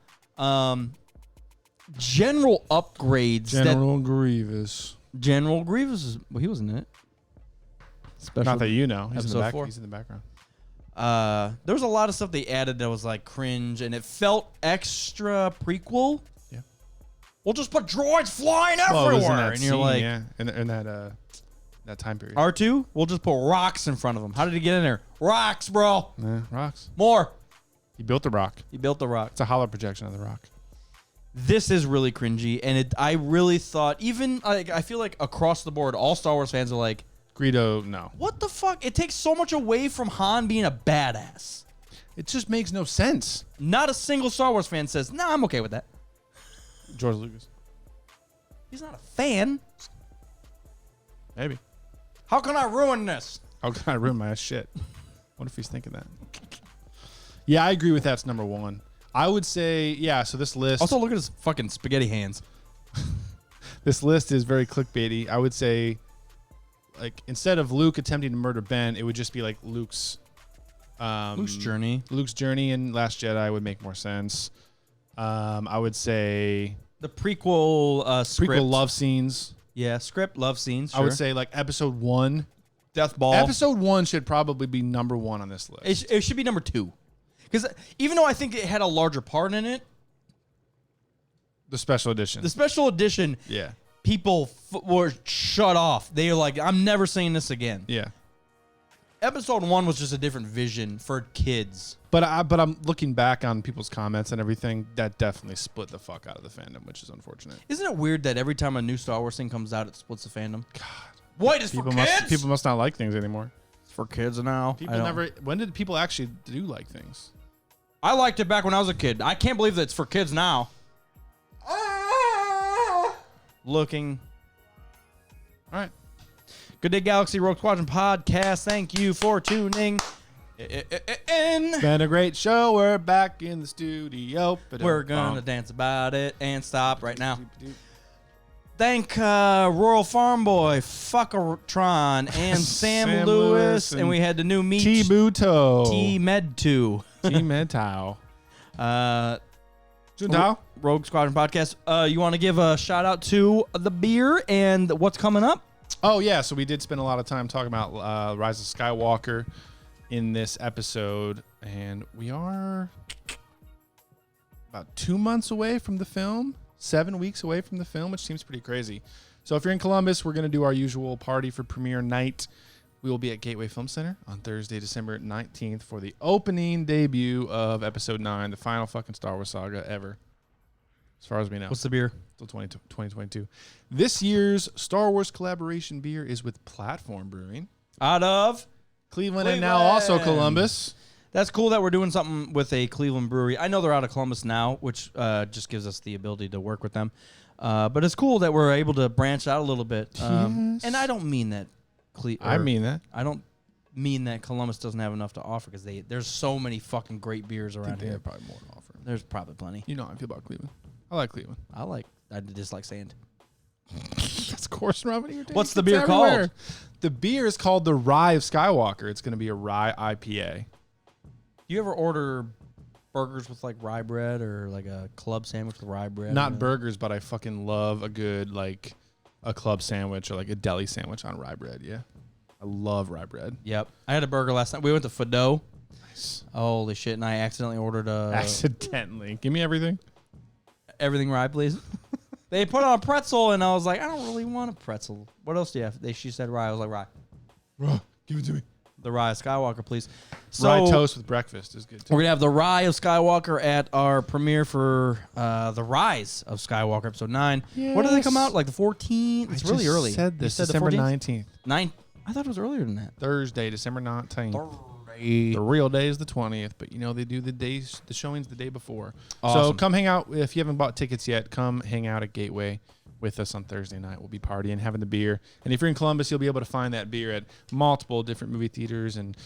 general upgrades. General Grievous. General Grievous he wasn't in it. Special. Not that you know. He's in the Episode back. 4. He's in the background. There was a lot of stuff they added that was like cringe, and it felt extra prequel. Yeah. We'll just put droids flying Well, it was in everywhere, that and you're scene, like, yeah, in that time period. R2, we'll just put rocks in front of him. How did he get in there? Rocks, bro. Rocks. More. He built the rock. He built the rock. It's a hollow projection of the rock. This is really cringy, and I really thought, even like I feel like across the board, all Star Wars fans are like, Greedo, no. what the fuck? It takes so much away from Han being a badass. It just makes no sense. Not a single Star Wars fan says, "No, I'm okay with that." George Lucas. He's not a fan. Maybe. How can I ruin this? How can I ruin my shit? What if he's thinking that? Yeah, I agree with that's number one. I would say, yeah, so this list. Also, look at his fucking spaghetti hands. This list is very clickbaity. I would say, like, instead of Luke attempting to murder Ben, it would just be like Luke's journey. Luke's journey in Last Jedi would make more sense. I would say The prequel script. prequel love scenes. Yeah, script, love scenes. I would sure. say like episode 1. Death Ball. Episode 1 should probably be number 1 on this list. It should be number 2. Because even though I think it had a larger part in it, The special edition. the special edition, Yeah. people were shut off. They were like, I'm never saying this again. Yeah. Episode 1 was just a different vision for kids. But I'm looking back on people's comments and everything, that definitely split the fuck out of the fandom, which is unfortunate. Isn't it weird that every time a new Star Wars thing comes out, it splits the fandom? God. What is People for kids? people must not like things anymore. It's for kids now. People never. When did people actually do like things? I liked it back when I was a kid. I can't believe that it's for kids now. Looking. All right. Good Day Galaxy Rogue Squadron podcast. Thank you for tuning in. It's been a great show. We're back in the studio. We're gonna dance about it and stop right now. Thank Rural Farm Boy, Fuckertron, and Sam Lewis, and we had the new meet T-Buto. T-Med2. T-Med-Tao. Juntao. Rogue Squadron podcast. You want to give a shout out to the beer and what's coming up? Oh, yeah. So we did spend a lot of time talking about Rise of Skywalker in this episode, and we are about 2 months away from the film. 7 weeks away from the film, which seems pretty crazy. So if you're in Columbus, we're going to do our usual party for premiere night. We will be at Gateway Film Center on Thursday, December 19th for the opening debut of Episode 9, the final fucking Star Wars saga ever, as far as we know. What's the beer? Till 2022. This year's Star Wars collaboration beer is with Platform Brewing. Out of Cleveland and now also Columbus. That's cool that we're doing something with a Cleveland brewery. I know they're out of Columbus now, which just gives us the ability to work with them. But it's cool that we're able to branch out a little bit. Yes. And I don't mean that. I mean that. I don't mean that Columbus doesn't have enough to offer because there's so many fucking great beers around They here. have probably more to offer. There's probably plenty. You know how I feel about Cleveland. I like Cleveland. I dislike sand. That's coursing around your What's the It's beer everywhere. called? The beer is called the Rye of Skywalker. It's going to be a rye IPA. You ever order burgers with like rye bread or like a club sandwich with rye bread? Not burgers, but I fucking love a good like a club sandwich or like a deli sandwich on rye bread. Yeah, I love rye bread. Yep. I had a burger last night. We went to Fido. Nice. Holy shit! And I accidentally ordered Accidentally, give me everything. everything rye, please. They put on a pretzel, and I was like, I don't really want a pretzel. What else do you have? She said rye. I was like, rye. Give it to me. The rye of Skywalker, please. So Rye toast with breakfast is good too. we're gonna have the rye of Skywalker at our premiere for the Rise of Skywalker episode 9. What do they come out like the 14th? It's really early. Said this You said December the 14th? 19th, 9. I thought it was earlier than that. Thursday, December 19th. The real day is the 20th, but you know they do the showings the day before. So Awesome. come hang out if you haven't bought tickets yet. Come hang out at Gateway with us on Thursday night. We'll be partying, having the beer, and if you're in Columbus, you'll be able to find that beer at multiple different movie theaters and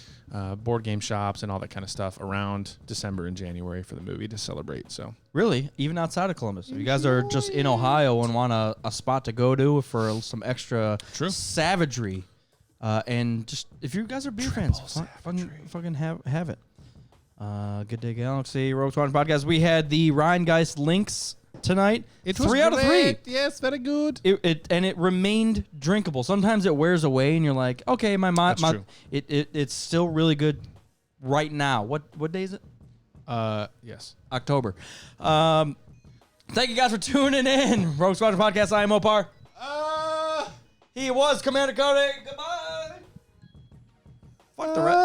board game shops and all that kind of stuff around December and January for the movie to celebrate. So Really, even outside of Columbus. If you guys are just in Ohio and want a spot to go to for some extra True. savagery, and just if you guys are beer fans, fucking have it. Good Day Galaxy, Rogue Squadron podcast. We had the Rheingeist Lynx tonight. it 3 out of 3. Yes, very good. It remained drinkable. Sometimes it wears away, and you're like, okay, That's true. it's still really good right now. What day is it? Yes. October. Thank you guys for tuning in. Rogue Squadron podcast. I am Opar. He was Commander Cody. Goodbye. Fuck the rest.